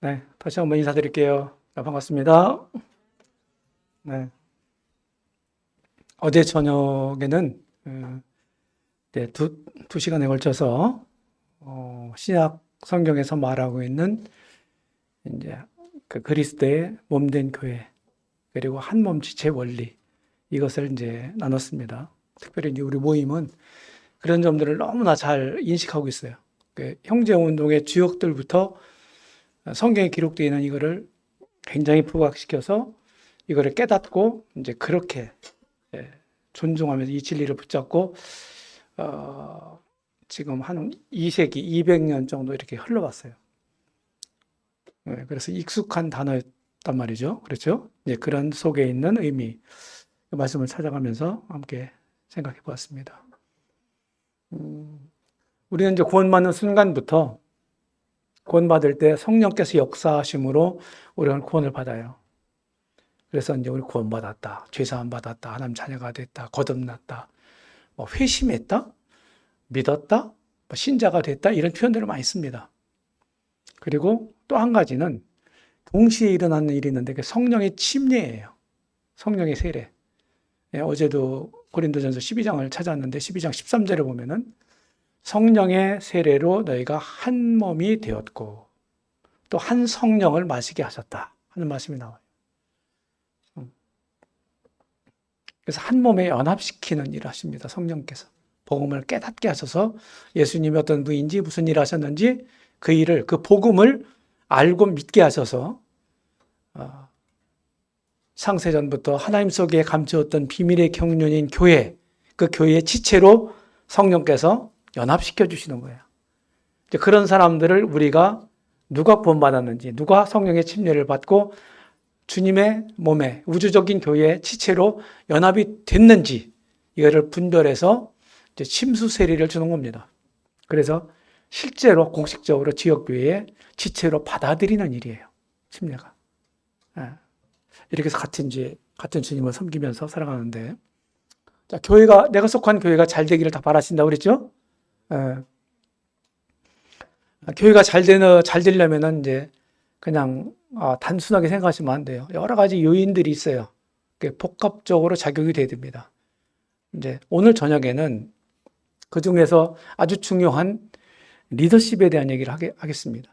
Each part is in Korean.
네, 다시 한번 인사드릴게요. 네, 반갑습니다. 네, 어제 저녁에는 네, 두 시간에 걸쳐서 신약 성경에서 말하고 있는 이제 그 그리스도의 몸된 교회 그리고 한 몸 지체 원리 이것을 이제 나눴습니다. 특별히 이제 우리 모임은 그런 점들을 너무나 잘 인식하고 있어요. 그 형제 운동의 주역들부터 성경에 기록되어 있는 이거를 굉장히 부각시켜서 이거를 깨닫고 이제 그렇게 존중하면서 이 진리를 붙잡고 지금 한 2세기 200년 정도 이렇게 흘러왔어요. 그래서 익숙한 단어였단 말이죠. 그렇죠? 이제 그런 속에 있는 의미, 그 말씀을 찾아가면서 함께 생각해 보았습니다. 우리는 이제 구원받는 순간부터 구원받을 때 성령께서 역사하심으로 우리는 구원을 받아요. 그래서 이제 우리 구원받았다, 죄사함 받았다, 하나님 자녀가 됐다, 거듭났다, 뭐 회심했다, 믿었다, 뭐 신자가 됐다 이런 표현들을 많이 씁니다. 그리고 또 한 가지는 동시에 일어나는 일이 있는데 그게 성령의 침례예요. 성령의 세례. 어제도 고린도전서 12장을 찾았는데 12장 13절에 보면은 성령의 세례로 너희가 한 몸이 되었고 또 한 성령을 마시게 하셨다 하는 말씀이 나와요. 그래서 한 몸에 연합시키는 일을 하십니다. 성령께서 복음을 깨닫게 하셔서 예수님이 어떤 분인지 무슨 일을 하셨는지 그 일을 그 복음을 알고 믿게 하셔서 창세전부터 하나님 속에 감추었던 비밀의 경륜인 교회, 그 교회의 지체로 성령께서 연합시켜 주시는 거예요. 이제 그런 사람들을 우리가 누가 구원받았는지, 누가 성령의 침례를 받고 주님의 몸에 우주적인 교회의 지체로 연합이 됐는지 이거를 분별해서 이제 침수 세례를 주는 겁니다. 그래서 실제로 공식적으로 지역교회의 지체로 받아들이는 일이에요. 침례가. 이렇게 해서 같은 주님을 섬기면서 살아가는데, 자, 내가 속한 교회가 잘 되기를 다 바라신다고 그랬죠? 교회가 잘 되려면은 이제 그냥 단순하게 생각하시면 안 돼요. 여러 가지 요인들이 있어요. 복합적으로 작용이 돼야 됩니다. 이제 오늘 저녁에는 그 중에서 아주 중요한 리더십에 대한 얘기를 하겠습니다.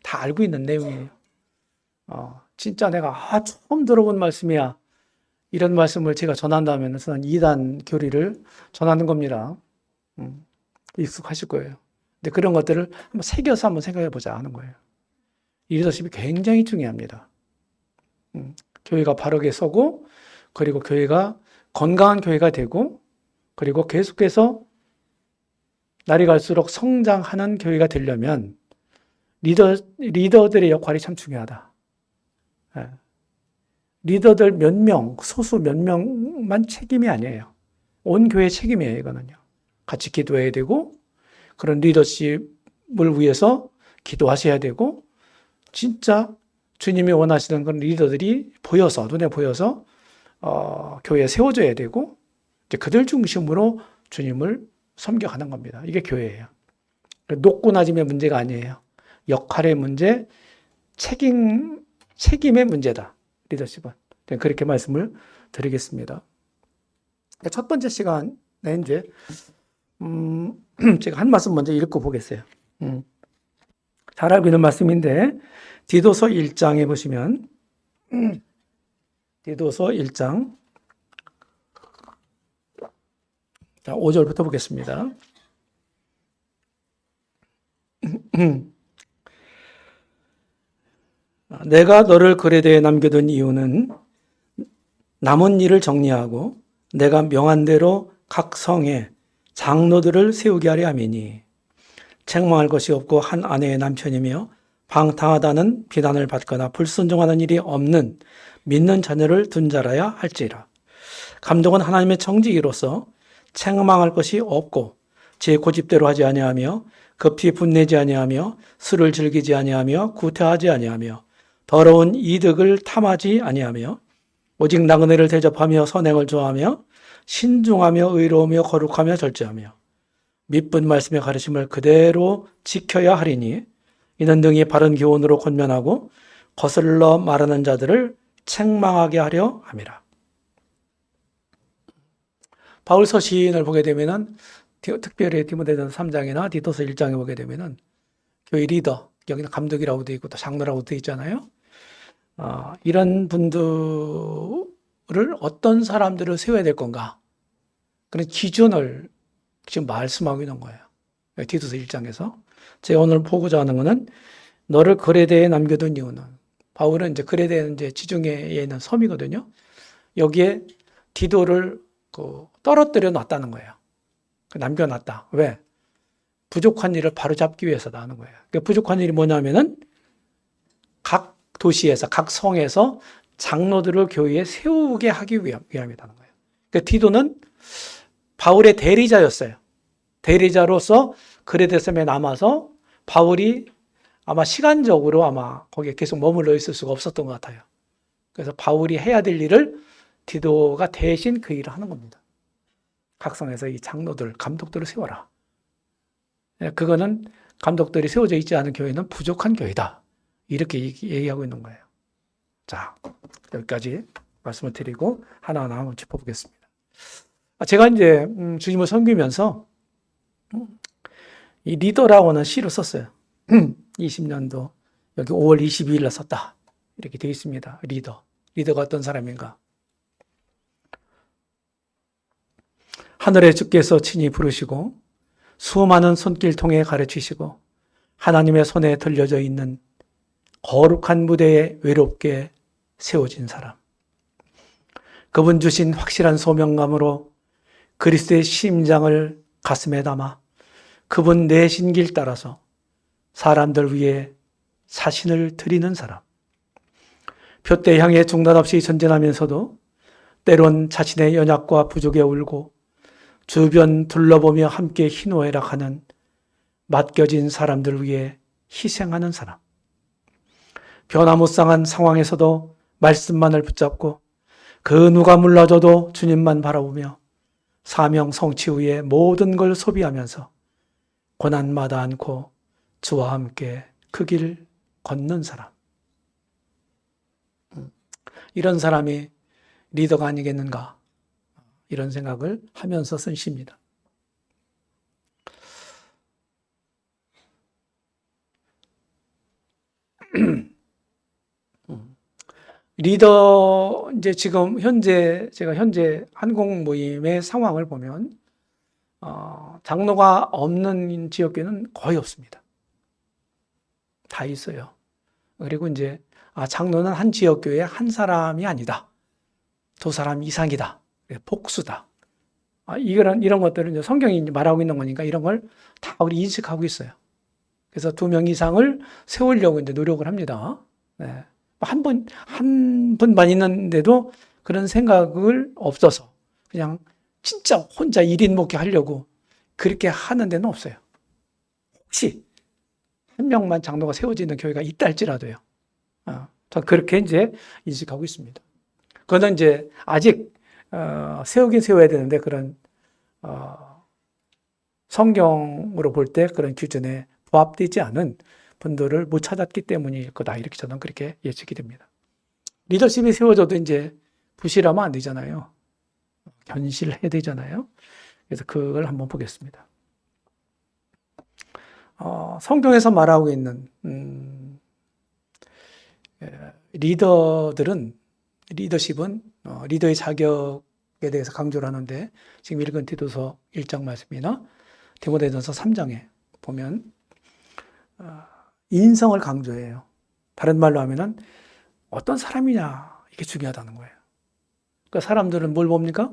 다 알고 있는 내용이에요. 진짜 내가 처음 들어본 말씀이야. 이런 말씀을 제가 전한다면 저는 2단 교리를 전하는 겁니다. 익숙하실 거예요. 근데 그런 것들을 한번 새겨서 한번 생각해 보자 하는 거예요. 이 리더십이 굉장히 중요합니다. 교회가 바르게 서고, 그리고 교회가 건강한 교회가 되고, 그리고 계속해서 날이 갈수록 성장하는 교회가 되려면 리더들의 역할이 참 중요하다. 리더들 몇 명, 소수 몇 명만 책임이 아니에요. 온 교회 책임이에요, 이거는요. 같이 기도해야 되고, 그런 리더십을 위해서 기도하셔야 되고, 진짜 주님이 원하시는 그런 리더들이 눈에 보여서, 교회에 세워져야 되고, 이제 그들 중심으로 주님을 섬겨가는 겁니다. 이게 교회예요. 높고 낮음의 문제가 아니에요. 역할의 문제, 책임의 문제다. 리더십은. 그렇게 말씀을 드리겠습니다. 첫 번째 시간에 이제, 제가 한 말씀 먼저 읽고 보겠어요. 잘 알고 있는 말씀인데, 디도서 1장에 보시면, 디도서 1장, 자, 5절부터 보겠습니다. 내가 너를 그레도에 남겨둔 이유는 남은 일을 정리하고 내가 명한 대로 각 성에 장로들을 세우게 하려 함이니 책망할 것이 없고 한 아내의 남편이며 방탕하다는 비난을 받거나 불순종하는 일이 없는 믿는 자녀를 둔 자라야 할지라. 감독은 하나님의 정직이로서 책망할 것이 없고 제 고집대로 하지 아니하며 급히 분내지 아니하며 술을 즐기지 아니하며 구태하지 아니하며 더러운 이득을 탐하지 아니하며 오직 나그네를 대접하며 선행을 좋아하며 신중하며 의로우며 거룩하며 절제하며 믿은 말씀의 가르침을 그대로 지켜야 하리니 이는 등이 바른 교훈으로 권면하고 거슬러 말하는 자들을 책망하게 하려 함이라. 바울 서신을 보게 되면은 특별히 디모데전서 3장이나 디도서 1장에 보게 되면은 교회 리더, 여기는 감독이라고 되어 있고 또 장로라고 되어 있잖아요. 이런 분들을 어떤 사람들을 세워야 될 건가? 그런 기준을 지금 말씀하고 있는 거예요. 디도서 1장에서. 제가 오늘 보고자 하는 것은 너를 그레데에 남겨둔 이유는, 바울은 이제 그레데는 이제 지중해에 있는 섬이거든요. 여기에 디도를 떨어뜨려 놨다는 거예요. 남겨놨다. 왜? 부족한 일을 바로잡기 위해서다 하는 거예요. 그러니까 부족한 일이 뭐냐면은 각 도시에서, 각 성에서 장로들을 교회에 세우게 하기 위함이라는 거예요. 그러니까 디도는 바울의 대리자였어요. 대리자로서 그레데 섬에 남아서 바울이 아마 시간적으로 아마 거기에 계속 머물러 있을 수가 없었던 것 같아요. 그래서 바울이 해야 될 일을 디도가 대신 그 일을 하는 겁니다. 각 성에서 이 장로들, 감독들을 세워라. 그거는 감독들이 세워져 있지 않은 교회는 부족한 교회다. 이렇게 얘기하고 있는 거예요. 자, 여기까지 말씀을 드리고 하나하나 한번 짚어보겠습니다. 제가 이제 주님을 섬기면서 이 리더라고는 시를 썼어요. 20년도 여기 5월 22일 날 썼다. 이렇게 되어 있습니다. 리더. 리더가 어떤 사람인가? 하늘의 주께서 친히 부르시고 수많은 손길 통해 가르치시고 하나님의 손에 들려져 있는 거룩한 무대에 외롭게 세워진 사람. 그분 주신 확실한 소명감으로 그리스도의 심장을 가슴에 담아 그분 내신 길 따라서 사람들 위해 자신을 드리는 사람. 표대 향해 중단 없이 전진하면서도 때론 자신의 연약과 부족에 울고 주변 둘러보며 함께 희노애락하는 맡겨진 사람들 위해 희생하는 사람. 변화무쌍한 상황에서도 말씀만을 붙잡고 그 누가 물러져도 주님만 바라보며 사명 성취 후에 모든 걸 소비하면서 고난마다 않고 주와 함께 그 길 걷는 사람. 이런 사람이 리더가 아니겠는가? 이런 생각을 하면서 쓴 시입니다. 리더, 이제 지금 제가 현재 한국 모임의 상황을 보면, 장로가 없는 지역교회는 거의 없습니다. 다 있어요. 그리고 이제, 장로는 한 지역교회에 한 사람이 아니다. 두 사람 이상이다. 복수다. 이런 것들은 이제 성경이 말하고 있는 거니까 이런 걸 다 우리 인식하고 있어요. 그래서 2명 이상을 세우려고 이제 노력을 합니다. 네. 한 분만 있는데도 그런 생각을 없어서 그냥 진짜 혼자 1인 목회 하려고 그렇게 하는 데는 없어요. 혹시 한 명만 장로가 세워지는 교회가 있다 할지라도요. 저 그렇게 이제 인식하고 있습니다. 그거는 이제 아직 세우긴 세워야 되는데 그런 성경으로 볼 때 그런 기준에 부합되지 않은 분들을 못 찾았기 때문일 거다. 이렇게 저는 그렇게 예측이 됩니다. 리더십이 세워져도 이제 부실하면 안 되잖아요. 견실해야 되잖아요. 그래서 그걸 한번 보겠습니다. 성경에서 말하고 있는 리더십은 리더의 자격에 대해서 강조를 하는데 지금 읽은 디도서 1장 말씀이나 디모데전서 3장에 보면 인성을 강조해요. 다른 말로 하면은 어떤 사람이냐 이게 중요하다는 거예요. 그러니까 사람들은 뭘 봅니까?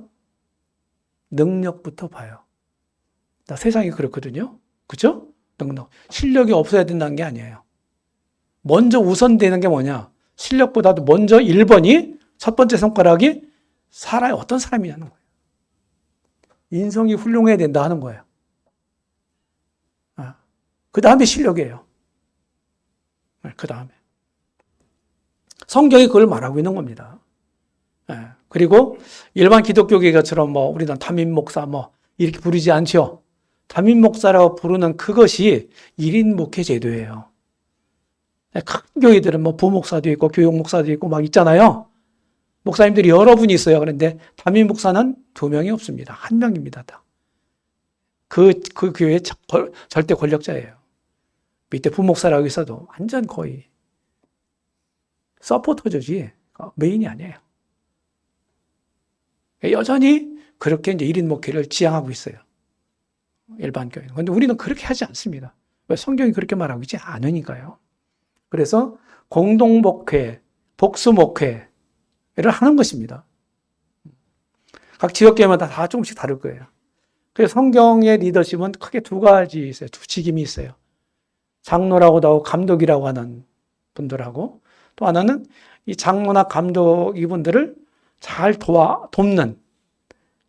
능력부터 봐요. 세상이 그렇거든요. 그렇죠? 능력. 실력이 없어야 된다는 게 아니에요. 먼저 우선되는 게 뭐냐? 실력보다도 먼저 1번이 첫 번째 손가락이 어떤 사람이냐는 거예요. 인성이 훌륭해야 된다 하는 거예요. 그 다음에 실력이에요. 그 다음에. 성경이 그걸 말하고 있는 겁니다. 그리고 일반 기독교계가처럼 우리는 담임 목사 이렇게 부르지 않죠. 담임 목사라고 부르는 그것이 1인 목회 제도예요. 큰 교회들은 뭐 부목사도 있고 교육 목사도 있고 막 있잖아요. 목사님들이 여러 분이 있어요. 그런데 담임 목사는 2명이 없습니다. 1명입니다. 다. 그 교회의 절대 권력자예요. 밑에 부목사라고 있어도 완전 거의 서포터즈지 메인이 아니에요. 여전히 그렇게 이제 1인 목회를 지향하고 있어요. 일반 교회는. 그런데 우리는 그렇게 하지 않습니다. 왜? 성경이 그렇게 말하고 있지 않으니까요. 그래서 공동 목회, 복수 목회를 하는 것입니다. 각 지역교회마다 다 조금씩 다를 거예요. 그래서 성경의 리더십은 크게 2가지 있어요. 2 직임이 있어요. 장로라고도 하고 감독이라고 하는 분들하고, 또 하나는 이 장로나 감독 이분들을 잘 돕는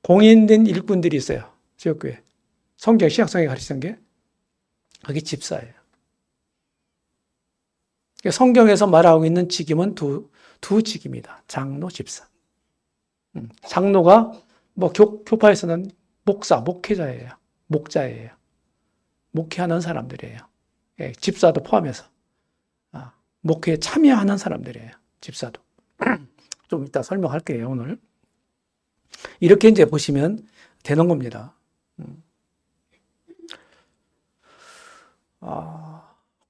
공인된 일꾼들이 있어요. 지역교회. 성경 신약성에 가르치는 게 그게 집사예요. 성경에서 말하고 있는 직임은 두 직입니다. 장로, 집사. 장로가 뭐 교파에서는 목사, 목회자예요. 목자예요. 목회하는 사람들이에요. 예, 집사도 포함해서. 목회에 참여하는 사람들이에요. 집사도. 좀 이따 설명할게요, 오늘. 이렇게 이제 보시면 되는 겁니다.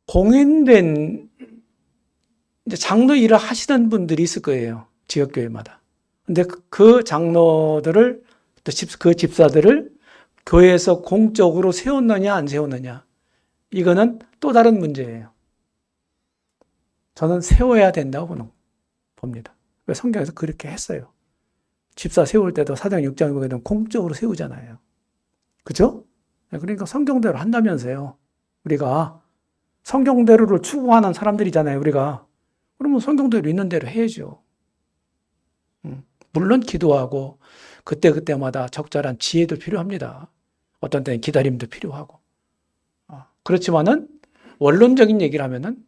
공인된 이제 장로 일을 하시는 분들이 있을 거예요. 지역교회마다. 근데 그 장로들을, 또 그 집사들을 교회에서 공적으로 세웠느냐, 안 세웠느냐. 이거는 또 다른 문제예요. 저는 세워야 된다고 봅니다. 왜? 성경에서 그렇게 했어요. 집사 세울 때도 사도행 6장에 보게 되면 공적으로 세우잖아요. 그죠? 그러니까 성경대로 한다면서요. 우리가 성경대로를 추구하는 사람들이잖아요, 우리가. 그러면 성경대로 있는 대로 해야죠. 물론 기도하고 그때그때마다 적절한 지혜도 필요합니다. 어떤 때는 기다림도 필요하고. 그렇지만은 원론적인 얘기를 하면은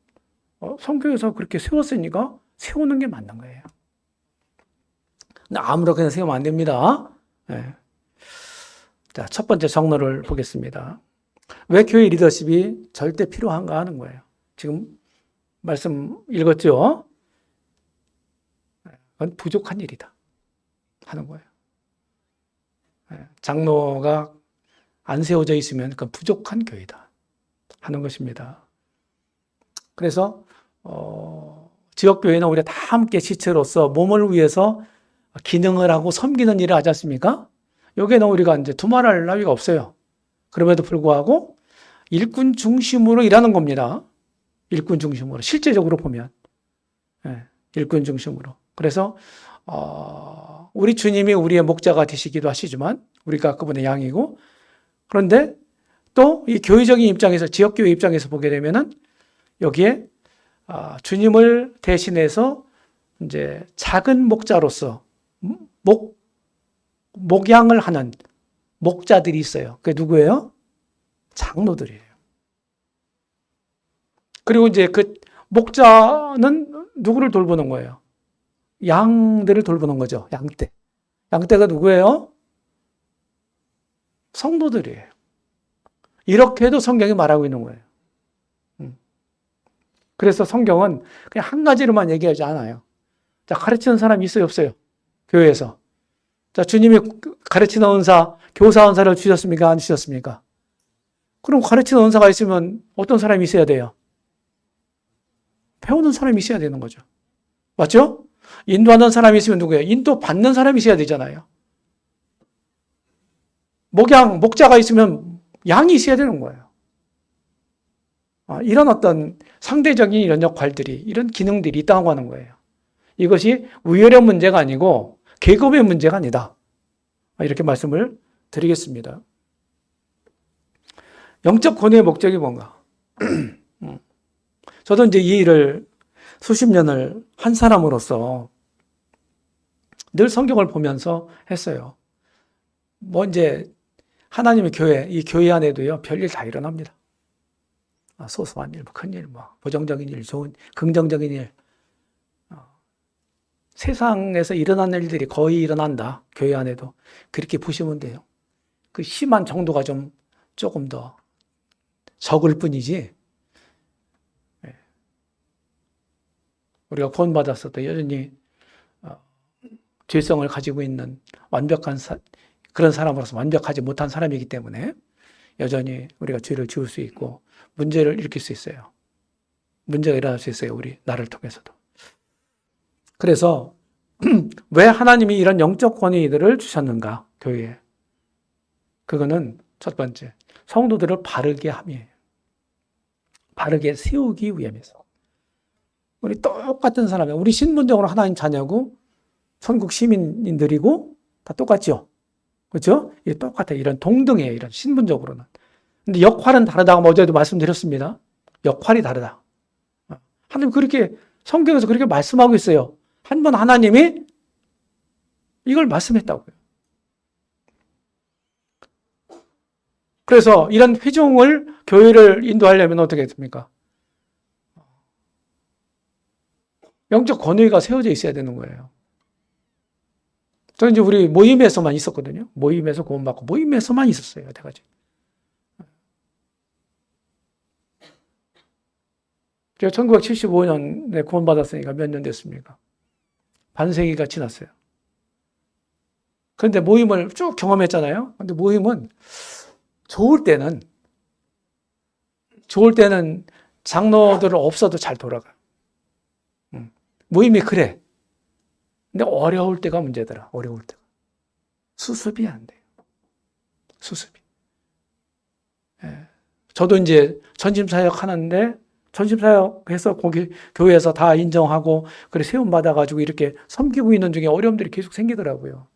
성경에서 그렇게 세웠으니까 세우는 게 맞는 거예요. 아무렇게나 세우면 안 됩니다. 네. 자, 첫 번째 장로를 보겠습니다. 왜 교회 리더십이 절대 필요한가 하는 거예요. 지금 말씀 읽었죠? 그건 부족한 일이다 하는 거예요. 장로가 안 세워져 있으면 그건 부족한 교회다 하는 것입니다. 그래서 지역교회는 우리가 다 함께 지체로서 몸을 위해서 기능을 하고 섬기는 일을 하지 않습니까? 여기에는 우리가 이제 두말할 나위가 없어요. 그럼에도 불구하고 일꾼 중심으로 일하는 겁니다. 일꾼 중심으로. 실제적으로 보면. 일꾼 중심으로. 그래서 우리 주님이 우리의 목자가 되시기도 하시지만 우리가 그분의 양이고, 그런데 또 이 교회적인 입장에서, 지역교회 입장에서 보게 되면은 여기에 주님을 대신해서 이제 작은 목자로서 목양을 하는 목자들이 있어요. 그게 누구예요? 장로들이에요. 그리고 이제 그 목자는 누구를 돌보는 거예요? 양들을 돌보는 거죠. 양떼. 양떼가 누구예요? 성도들이에요. 이렇게도 성경이 말하고 있는 거예요. 그래서 성경은 그냥 한 가지로만 얘기하지 않아요. 자, 가르치는 사람이 있어요, 없어요? 교회에서. 자, 주님이 가르치는 은사, 교사 은사를 주셨습니까? 안 주셨습니까? 그럼 가르치는 은사가 있으면 어떤 사람이 있어야 돼요? 배우는 사람이 있어야 되는 거죠. 맞죠? 인도하는 사람이 있으면 누구예요? 인도 받는 사람이 있어야 되잖아요. 목자가 있으면 양이 있어야 되는 거예요. 이런 어떤 상대적인 이런 역할들이, 이런 기능들이 있다고 하는 거예요. 이것이 우열의 문제가 아니고 계급의 문제가 아니다. 이렇게 말씀을 드리겠습니다. 영적 권위의 목적이 뭔가? 저도 이제 이 일을 수십 년을 한 사람으로서 늘 성경을 보면서 했어요. 뭐 이제 하나님의 교회, 이 교회 안에도요, 별일 다 일어납니다. 소소한 일, 큰일, 부정적인 일, 좋은, 긍정적인 일. 세상에서 일어나는 일들이 거의 일어난다. 교회 안에도. 그렇게 보시면 돼요. 그 심한 정도가 조금 더 적을 뿐이지. 우리가 구원받았어도 여전히 죄성을 가지고 있는 그런 사람으로서 완벽하지 못한 사람이기 때문에 여전히 우리가 죄를 지을 수 있고 문제를 일으킬 수 있어요. 문제가 일어날 수 있어요. 우리 나를 통해서도. 그래서 왜 하나님이 이런 영적 권위들을 주셨는가? 교회에. 그거는 첫 번째, 성도들을 바르게 함이에요. 바르게 세우기 위함에서. 우리 똑같은 사람이에요. 우리 신분적으로 하나님 자녀고 천국 시민들이고 다 똑같죠. 그렇죠? 이게 똑같아요. 이런 동등해요. 이런 신분적으로는. 근데 역할은 다르다고 어제도 말씀드렸습니다. 역할이 다르다. 하나님 그렇게 성경에서 그렇게 말씀하고 있어요. 한 번 하나님이 이걸 말씀했다고요. 그래서 이런 회중을 교회를 인도하려면 어떻게 됩니까? 영적 권위가 세워져 있어야 되는 거예요. 저는 이제 우리 모임에서만 있었거든요. 모임에서 구원받고 모임에서만 있었어요. 여태까지. 제가 1975년에 구원받았으니까 몇 년 됐습니까? 반세기가 지났어요. 그런데 모임을 쭉 경험했잖아요. 근데 모임은 좋을 때는 장로들 없어도 잘 돌아가요. 모임이 그래. 근데 어려울 때가 문제더라. 어려울 때가. 수습이 안 돼요. 수습이. 예. 저도 이제 전심사역 하는데 전심사역해서 거기 교회에서 다 인정하고 그래 세움 받아가지고 이렇게 섬기고 있는 중에 어려움들이 계속 생기더라고요.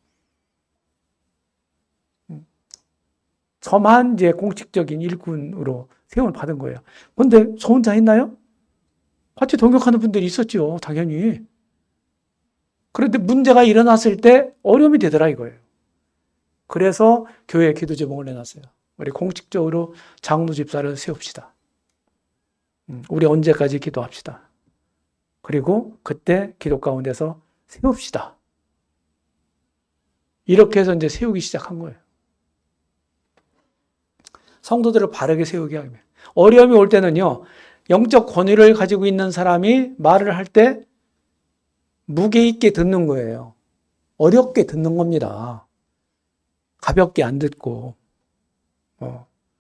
저만 이제 공식적인 일꾼으로 세움을 받은 거예요. 근데 저 혼자 했나요? 같이 동역하는 분들이 있었죠. 당연히. 그런데 문제가 일어났을 때 어려움이 되더라 이거예요. 그래서 교회에 기도 제목을 내놨어요. 우리 공식적으로 장로 집사를 세웁시다. 우리 언제까지 기도합시다. 그리고 그때 기도 가운데서 세웁시다. 이렇게 해서 이제 세우기 시작한 거예요. 성도들을 바르게 세우게 하면. 어려움이 올 때는요, 영적 권위를 가지고 있는 사람이 말을 할 때 무게 있게 듣는 거예요. 어렵게 듣는 겁니다. 가볍게 안 듣고.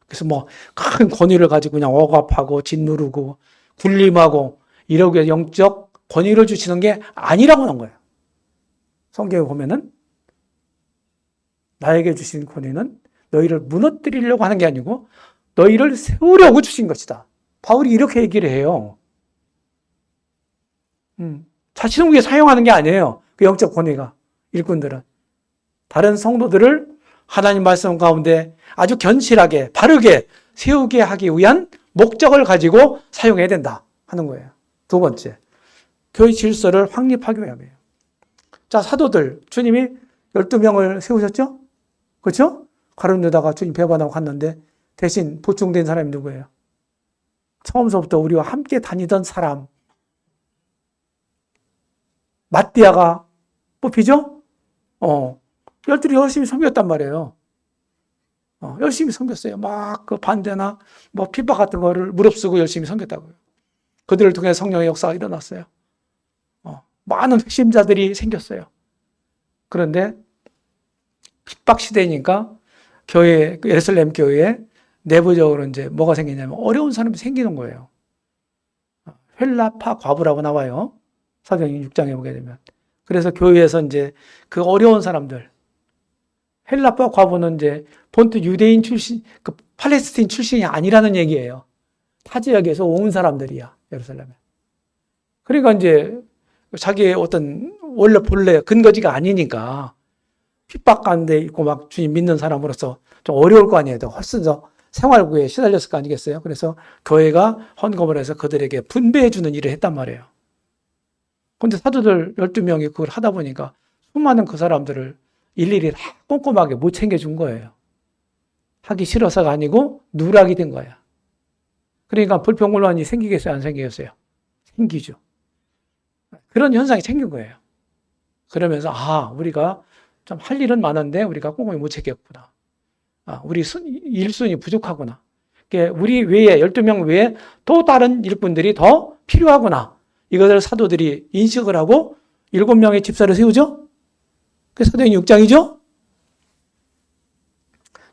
그래서 큰 권위를 가지고 그냥 억압하고 짓누르고 군림하고 이러기 위해 영적 권위를 주시는 게 아니라고 하는 거예요. 성경에 보면은 나에게 주신 권위는 너희를 무너뜨리려고 하는 게 아니고 너희를 세우려고 주신 것이다. 바울이 이렇게 얘기를 해요. 자신을 위해 사용하는 게 아니에요. 그 영적 권위가. 일꾼들은. 다른 성도들을 하나님 말씀 가운데 아주 견실하게 바르게 세우게 하기 위한 목적을 가지고 사용해야 된다 하는 거예요. 두 번째, 교회 질서를 확립하기 위함이에요. 자, 사도들 주님이 12명을 세우셨죠? 그렇죠? 가룟 유다가 주님 배반하고 갔는데 대신 보충된 사람이 누구예요? 처음서부터 우리와 함께 다니던 사람 마띠아가 뽑히죠? 열둘이 열심히 섬겼단 말이에요. 열심히 섬겼어요. 막 그 반대나 핍박 같은 거를 무릅쓰고 열심히 섬겼다고요. 그들을 통해 성령의 역사가 일어났어요. 많은 핵심자들이 생겼어요. 그런데 핍박 시대니까 교회, 예루살렘 교회에 내부적으로 이제 뭐가 생기냐면 어려운 사람이 생기는 거예요. 헬라파 과부라고 나와요. 사도행전 6장에 보게 되면. 그래서 교회에서 이제 그 어려운 사람들, 헬라파 과부는 이제 본토 유대인 출신, 그 팔레스틴 출신이 아니라는 얘기예요. 타 지역에서 온 사람들이야, 예루살렘에. 그러니까 이제 자기의 어떤 원래 본래 근거지가 아니니까 핍박 가운데 있고 막 주님 믿는 사람으로서 좀 어려울 거 아니에요. 훨씬 더 생활구에 시달렸을 거 아니겠어요? 그래서 교회가 헌금을 해서 그들에게 분배해주는 일을 했단 말이에요. 근데 사도들 12명이 그걸 하다 보니까 수많은 그 사람들을 일일이 다 꼼꼼하게 못 챙겨준 거예요. 하기 싫어서가 아니고 누락이 된 거야. 그러니까 불평불만이 생기겠어요? 안 생기겠어요? 생기죠. 그런 현상이 생긴 거예요. 그러면서 우리가 좀 할 일은 많은데 우리가 꼼꼼히 못 챙겼구나. 우리 일순이 부족하구나. 우리 외에 12명 외에 또 다른 일꾼들이 더 필요하구나. 이것을 사도들이 인식을 하고 7명의 집사를 세우죠? 그게 사도행전 6장이죠?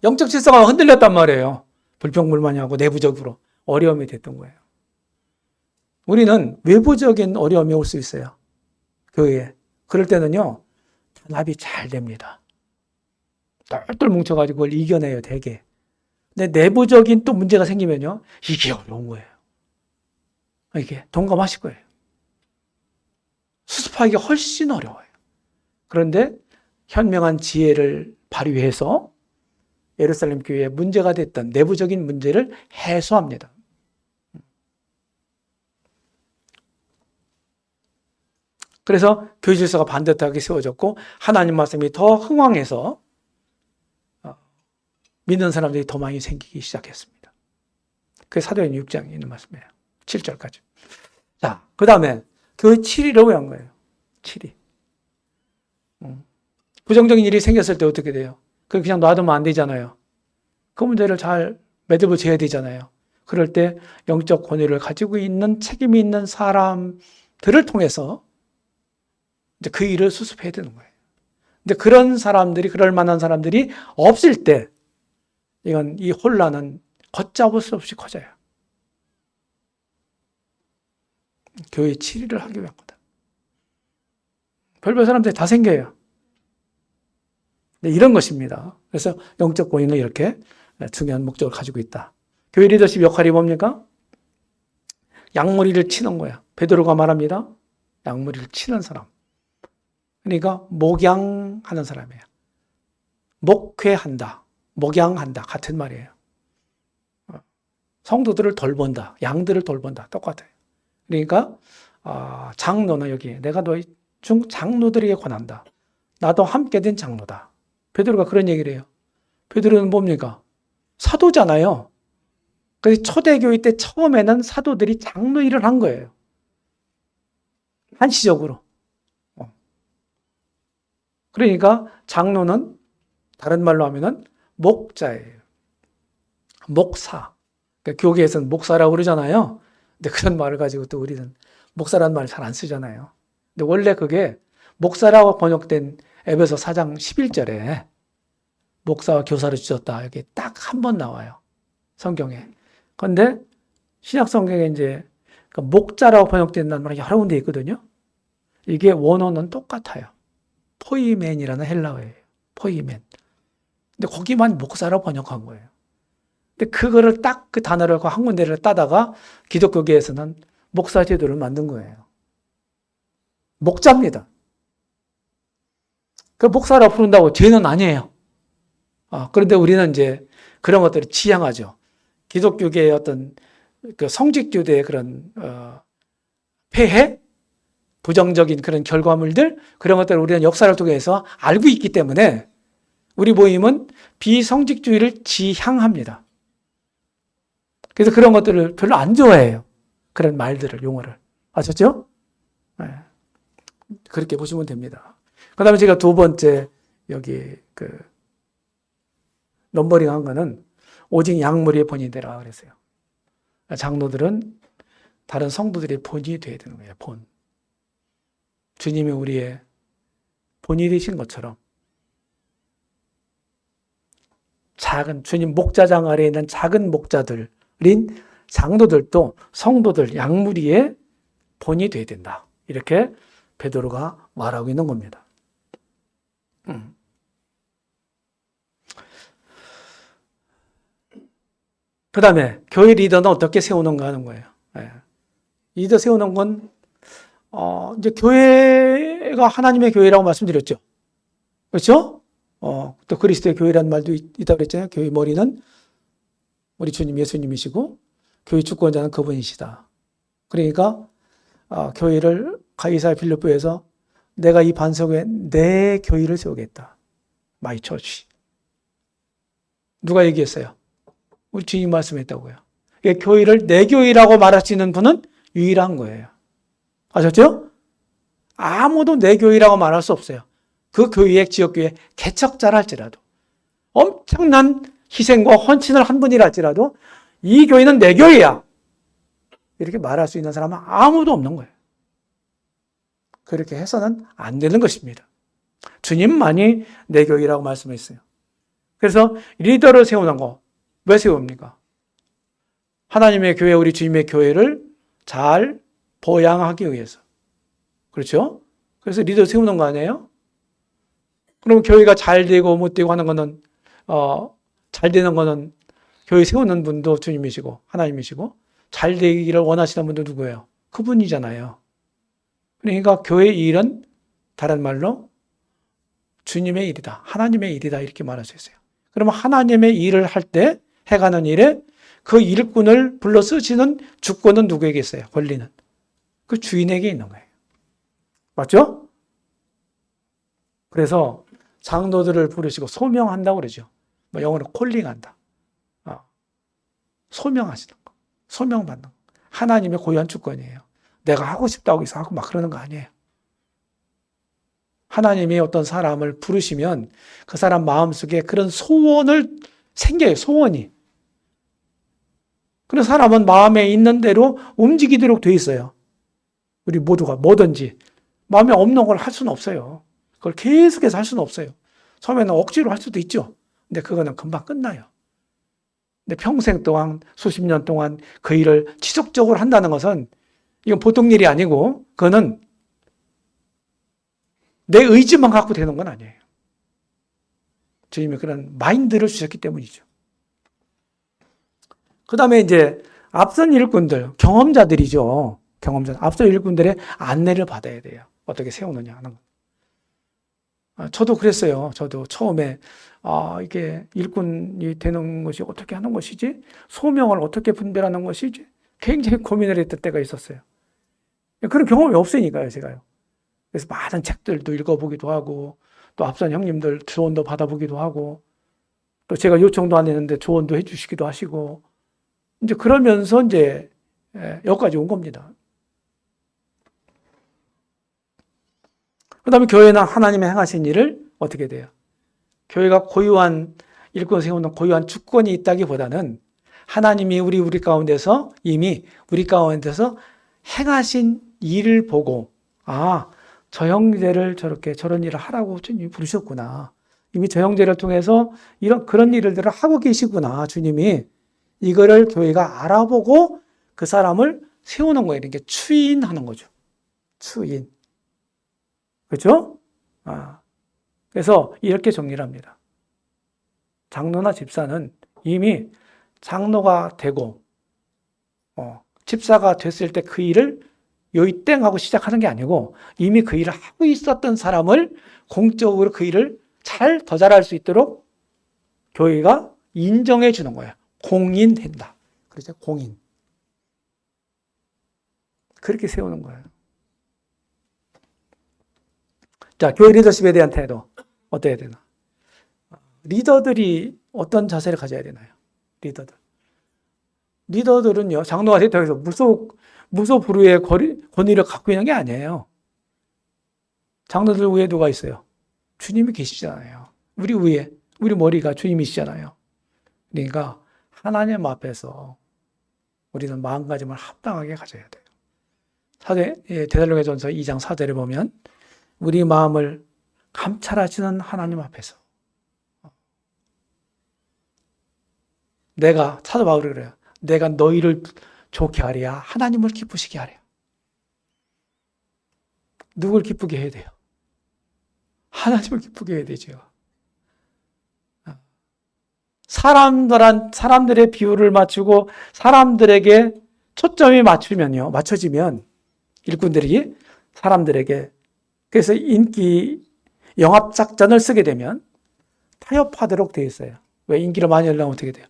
영적 질서가 흔들렸단 말이에요. 불평불만하고 내부적으로 어려움이 됐던 거예요. 우리는 외부적인 어려움이 올 수 있어요. 교회에. 그럴 때는요, 단합이 잘 됩니다. 똘똘 뭉쳐가지고 그걸 이겨내요, 되게. 근데 내부적인 또 문제가 생기면요, 이게 어려운 거예요. 이게 동감하실 거예요. 수습하기가 훨씬 어려워요. 그런데 현명한 지혜를 발휘해서 예루살렘 교회에 문제가 됐던 내부적인 문제를 해소합니다. 그래서 교회 질서가 반듯하게 세워졌고 하나님 말씀이 더 흥왕해서 믿는 사람들이 더 많이 생기기 시작했습니다. 그게 사도행전 6장에 있는 말씀이에요. 7절까지. 자, 그 다음에 교회 7위를 왜 한 거예요? 7위. 부정적인 일이 생겼을 때 어떻게 돼요? 그냥 놔두면 안 되잖아요. 그 문제를 잘 매듭을 지어야 되잖아요. 그럴 때 영적 권위를 가지고 있는 책임이 있는 사람들을 통해서 이제 그 일을 수습해야 되는 거예요. 근데 그런 사람들이, 그럴 만한 사람들이 없을 때 이건 이 혼란은 걷잡을 수 없이 커져요. 교회 7위를 하기 위한 거다. 별별 사람들이 다 생겨요. 네, 이런 것입니다. 그래서 영적 권위는 이렇게 중요한 목적을 가지고 있다. 교회 리더십 역할이 뭡니까? 양머리를 치는 거야. 베드로가 말합니다. 양머리를 치는 사람. 그러니까 목양하는 사람이에요. 목회한다. 목양한다. 같은 말이에요. 성도들을 돌본다. 양들을 돌본다. 똑같아요. 그러니까 장로는 여기 내가 너희 중 장로들에게 권한다. 나도 함께 된 장로다. 베드로가 그런 얘기를 해요. 베드로는 뭡니까? 사도잖아요. 그래서 초대교회 때 처음에는 사도들이 장로 일을 한 거예요. 한시적으로. 그러니까 장로는 다른 말로 하면은 목자예요. 목사. 그러니까 교계에서는 목사라고 그러잖아요. 근데 그런 말을 가지고 또 우리는 목사라는 말 잘 안 쓰잖아요. 근데 원래 그게 목사라고 번역된 에베소 4장 11절에 목사와 교사를 주셨다. 여기 딱 한 번 나와요. 성경에. 그런데 신약 성경에 이제 목자라고 번역된다는 말이 여러 군데 있거든요. 이게 원어는 똑같아요. 포이맨이라는 헬라어예요. 포이맨. 근데 거기만 목사라고 번역한 거예요. 근데 그거를 딱 그 단어를 한 군데를 따다가 기독교계에서는 목사 제도를 만든 거예요. 목자입니다. 그 목사라고 부른다고 죄는 아니에요. 그런데 우리는 이제 그런 것들을 지향하죠. 기독교계의 어떤 그 성직주의의 그런 폐해, 부정적인 그런 결과물들, 그런 것들을 우리는 역사를 통해서 알고 있기 때문에 우리 모임은 비성직주의를 지향합니다. 그래서 그런 것들을 별로 안 좋아해요. 그런 말들을, 용어를. 아셨죠? 네. 그렇게 보시면 됩니다. 그 다음에 제가 두 번째 여기 넘버링 한 거는 오직 양무리의 본이 되라 그랬어요. 장로들은 다른 성도들의 본이 되어야 되는 거예요. 본. 주님이 우리의 본이 되신 것처럼 작은 주님 목자장 아래에 있는 작은 목자들인 장로들도 성도들 양무리의 본이 되어야 된다. 이렇게 베드로가 말하고 있는 겁니다. 그 다음에 교회 리더는 어떻게 세우는가 하는 거예요. 리더 세우는 건 이제 교회가 하나님의 교회라고 말씀드렸죠. 그렇죠? 또 그리스도의 교회라는 말도 있다고 그랬잖아요. 교회 머리는 우리 주님 예수님이시고 교회 주권자는 그분이시다. 그러니까 교회를 가이사랴 빌립보에서 내가 이 반석에 내 교회를 세우겠다. 마이 처치. 누가 얘기했어요? 우리 주님 말씀했다고요. 교회를 내 교회라고 말할 수 있는 분은 유일한 거예요. 아셨죠? 아무도 내 교회라고 말할 수 없어요. 그 교회의 지역교회 개척자라 할지라도 엄청난 희생과 헌신을 한 분이라 할지라도 이 교회는 내 교회야. 이렇게 말할 수 있는 사람은 아무도 없는 거예요. 그렇게 해서는 안 되는 것입니다. 주님만이 내 교회라고 말씀했어요. 그래서 리더를 세우는 거, 왜 세웁니까? 하나님의 교회, 우리 주님의 교회를 잘 보양하기 위해서. 그렇죠? 그래서 리더 세우는 거 아니에요? 그럼 교회가 잘 되고 못 되고 하는 거는, 잘 되는 거는 교회 세우는 분도 주님이시고, 하나님이시고, 잘 되기를 원하시는 분도 누구예요? 그분이잖아요. 그러니까 교회의 일은 다른 말로 주님의 일이다. 하나님의 일이다. 이렇게 말할 수 있어요. 그러면 하나님의 일을 할 때 해가는 일에 그 일꾼을 불러 쓰시는 주권은 누구에게 있어요? 권리는. 그 주인에게 있는 거예요. 맞죠? 그래서 장로들을 부르시고 소명한다고 그러죠. 뭐 영어로 콜링한다. 소명하시는 거. 소명받는 거. 하나님의 고유한 주권이에요. 내가 하고 싶다고 해서 하고 막 그러는 거 아니에요. 하나님이 어떤 사람을 부르시면 그 사람 마음속에 그런 소원을 생겨요. 소원이. 그런 사람은 마음에 있는 대로 움직이도록 돼 있어요. 우리 모두가 뭐든지 마음에 없는 걸 할 수는 없어요. 그걸 계속해서 할 수는 없어요. 처음에는 억지로 할 수도 있죠. 근데 그거는 금방 끝나요. 근데 평생 동안 수십 년 동안 그 일을 지속적으로 한다는 것은 이건 보통 일이 아니고 그거는 내 의지만 갖고 되는 건 아니에요. 주님이 그런 마인드를 주셨기 때문이죠. 그 다음에 이제 앞선 일꾼들, 경험자들이죠. 경험자. 앞선 일꾼들의 안내를 받아야 돼요. 어떻게 세우느냐 하는 거. 저도 그랬어요. 저도 처음에 이게 일꾼이 되는 것이 어떻게 하는 것이지? 소명을 어떻게 분별하는 것이지? 굉장히 고민을 했던 때가 있었어요. 그런 경험이 없으니까요, 제가요. 그래서 많은 책들도 읽어보기도 하고, 또 앞선 형님들 조언도 받아보기도 하고, 또 제가 요청도 안 했는데 조언도 해주시기도 하시고, 이제 그러면서 이제 여기까지 온 겁니다. 그 다음에 교회는 하나님의 행하신 일을 어떻게 돼요? 교회가 고유한 일꾼 세우는 고유한 주권이 있다기보다는 하나님이 우리 가운데서 이미 우리 가운데서 행하신 일을 보고 저 형제를 저런 일을 하라고 주님이 부르셨구나. 이미 저 형제를 통해서 그런 일들을 하고 계시구나. 주님이 이거를 교회가 알아보고 그 사람을 세우는 거예요. 이렇게 추인하는 거죠. 추인. 그렇죠? 그래서 이렇게 정리를 합니다. 장로나 집사는 이미 장로가 되고 집사가 됐을 때 그 일을 요이 땡 하고 시작하는 게 아니고 이미 그 일을 하고 있었던 사람을 공적으로 그 일을 더 잘할 수 있도록 교회가 인정해 주는 거예요. 공인된다. 그렇죠? 공인. 그렇게 세우는 거예요. 자, 교회 리더십에 대한 태도 어때야 되나? 리더들이 어떤 자세를 가져야 되나요? 리더들은요, 장로가 됐다고 해서 무소 불위의 권위를 갖고 있는 게 아니에요. 장로들 위에 누가 있어요? 주님이 계시잖아요. 우리 위에, 우리 머리가 주님이시잖아요. 그러니까 하나님 앞에서 우리는 마음가짐을 합당하게 가져야 돼요. 데살로니가전서 2장 4절에 보면 우리 마음을 감찰하시는 하나님 앞에서 사도 바울이 그래요. 내가 너희를 좋게 하랴 하나님을 기쁘시게 하랴. 누굴 기쁘게 해야 돼요? 하나님을 기쁘게 해야 되죠. 사람들의 비율을 맞추고 사람들에게 초점이 맞춰지면 일꾼들이 사람들에게 그래서 인기 영합 작전을 쓰게 되면 타협하도록 되어 있어요. 왜 인기를 많이 하려면 어떻게 돼요?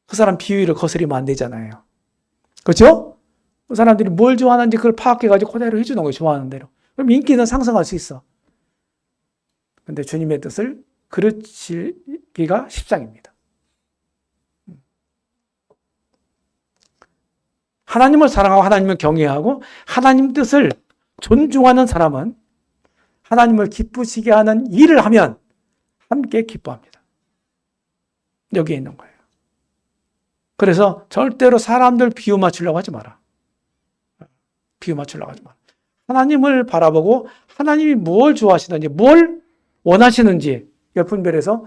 그 사람 비위를 거스리면 안 되잖아요. 그렇죠? 그 사람들이 뭘 좋아하는지 그걸 파악해가지고 그대로 해주는 거예요. 좋아하는 대로. 그럼 인기는 상승할 수 있어. 근데 주님의 뜻을 그르치기가 십상입니다. 하나님을 사랑하고 하나님을 경외하고 하나님 뜻을 존중하는 사람은 하나님을 기쁘시게 하는 일을 하면 함께 기뻐합니다. 여기에 있는 거예요. 그래서 절대로 사람들 비유 맞추려고 하지 마라. 비유 맞추려고 하지 마라. 하나님을 바라보고 하나님이 뭘 좋아하시는지, 뭘 원하시는지 이걸 분별해서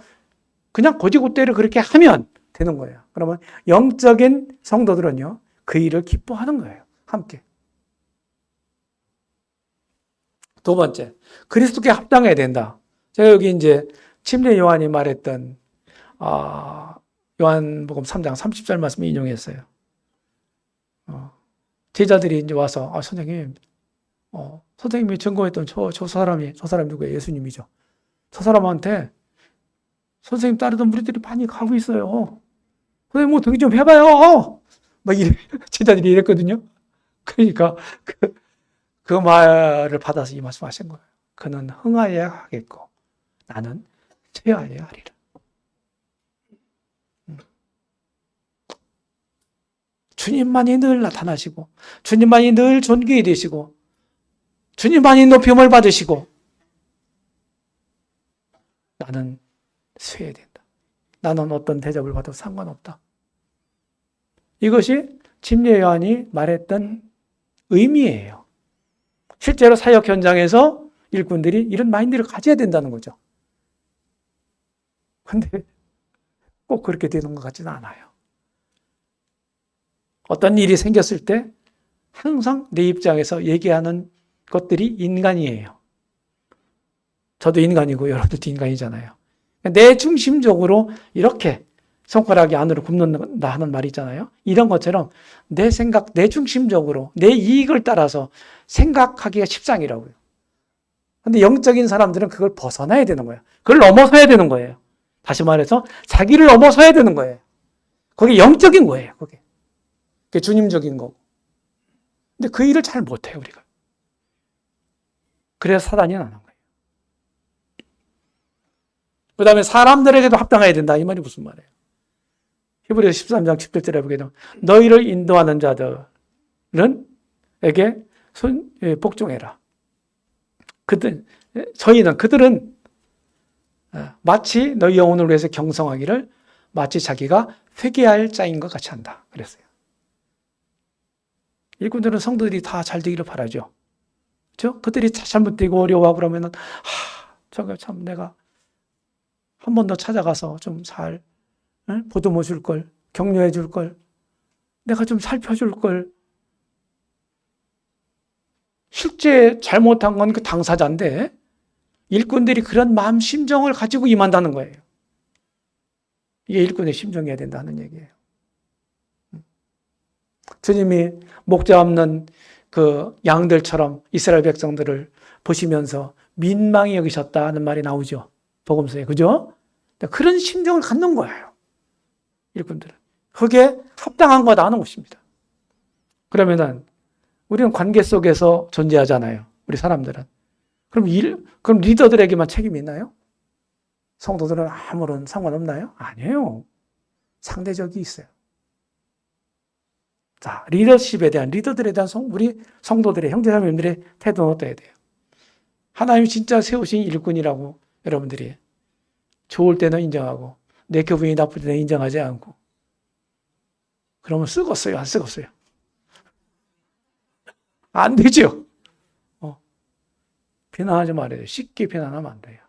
그냥 곧이곧대로 그렇게 하면 되는 거예요. 그러면 영적인 성도들은요, 그 일을 기뻐하는 거예요. 함께. 두 번째, 그리스도께 합당해야 된다. 제가 여기 이제 침례 요한이 말했던 요한복음 3장 30절 말씀 인용했어요. 제자들이 이제 와서 선생님, 선생님이 증거했던 저 사람이 누구예요? 예수님이죠. 저 사람한테 선생님 따르던 무리들이 많이 가고 있어요. 선생님 뭐 등기 좀 해봐요. 막 제자들이 이랬거든요. 그러니까 그 말을 받아서 이 말씀하신 거예요. 그는 흥하여야 하겠고 나는 쇠하여야 하리라. 주님만이 늘 나타나시고 주님만이 늘 존귀히 되시고 주님만이 높임을 받으시고 나는 쇠해야 된다. 나는 어떤 대접을 받아도 상관없다. 이것이 침례 요한이 말했던 의미예요. 실제로 사역 현장에서 일꾼들이 이런 마인드를 가져야 된다는 거죠. 근데 꼭 그렇게 되는 것 같지는 않아요. 어떤 일이 생겼을 때 항상 내 입장에서 얘기하는 것들이 인간이에요. 저도 인간이고 여러분도 인간이잖아요. 내 중심적으로 이렇게 손가락이 안으로 굽는다 하는 말이 있잖아요. 이런 것처럼 내 생각, 내 중심적으로 내 이익을 따라서 생각하기가 십상이라고요. 근데 영적인 사람들은 그걸 벗어나야 되는 거예요. 그걸 넘어서야 되는 거예요. 다시 말해서 자기를 넘어서야 되는 거예요. 그게 영적인 거예요. 그게 주님적인 거고. 근데 그 일을 잘 못해요, 우리가. 그래서 사단이 나는 거예요. 그 다음에 사람들에게도 합당해야 된다. 이 말이 무슨 말이에요? 히브리서 13장 10절에 보게 되면 너희를 인도하는 자들은 에게 복종해라. 그들은 마치 너희 영혼을 위해서 경성하기를 마치 자기가 회개할 자인 것 같이 한다. 그랬어요. 일꾼들은 성도들이 다 잘 되기를 바라죠. 그렇죠? 그들이 잘못되고 어려워하고 그러면은 저거 참 내가 한 번 더 찾아가서 좀 잘 보듬어 줄 걸, 격려해 줄 걸, 내가 좀 살펴줄 걸. 실제 잘못한 건 그 당사자인데 일꾼들이 그런 마음 심정을 가지고 임한다는 거예요. 이게 일꾼의 심정이어야 된다는 얘기예요. 주님이 목자 없는 그 양들처럼 이스라엘 백성들을 보시면서 민망히 여기셨다 하는 말이 나오죠. 복음서에. 그죠? 그런 심정을 갖는 거예요. 일꾼들은. 그게 합당한 거다 하는 것입니다. 그러면은 우리는 관계 속에서 존재하잖아요. 우리 사람들은. 그럼 리더들에게만 책임이 있나요? 성도들은 아무런 상관없나요? 아니에요. 상대적이 있어요. 자, 리더들에 대한 우리 성도들의 형제자매들의 태도는 어떠해야 돼요? 하나님이 진짜 세우신 일꾼이라고 여러분들이 좋을 때는 인정하고 내 교분이 나쁠 때는 인정하지 않고 그러면 쓰겄어요? 안 쓰겄어요? 안 되죠. 비난하지 말아요. 쉽게 비난하면 안 돼요.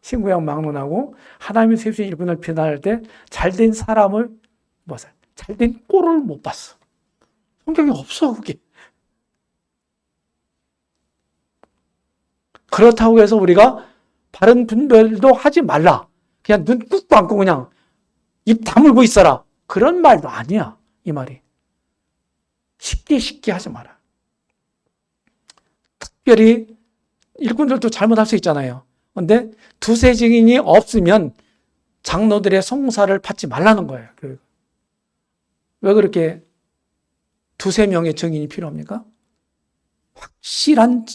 신구약 막론하고 하나님이 세우신 일꾼을 비난할 때 잘된 사람을 잘된 꼴을 못 봤어. 성경에 없어 그게. 그렇다고 해서 우리가 바른 분별도 하지 말라. 그냥 눈 꾹 감고 그냥 입 다물고 있어라. 그런 말도 아니야. 이 말이. 쉽게 하지 마라. 특별히 일꾼들도 잘못할 수 있잖아요. 그런데 두세 증인이 없으면 장로들의 송사를 받지 말라는 거예요. 왜 그렇게 두세 명의 증인이 필요합니까? 확실한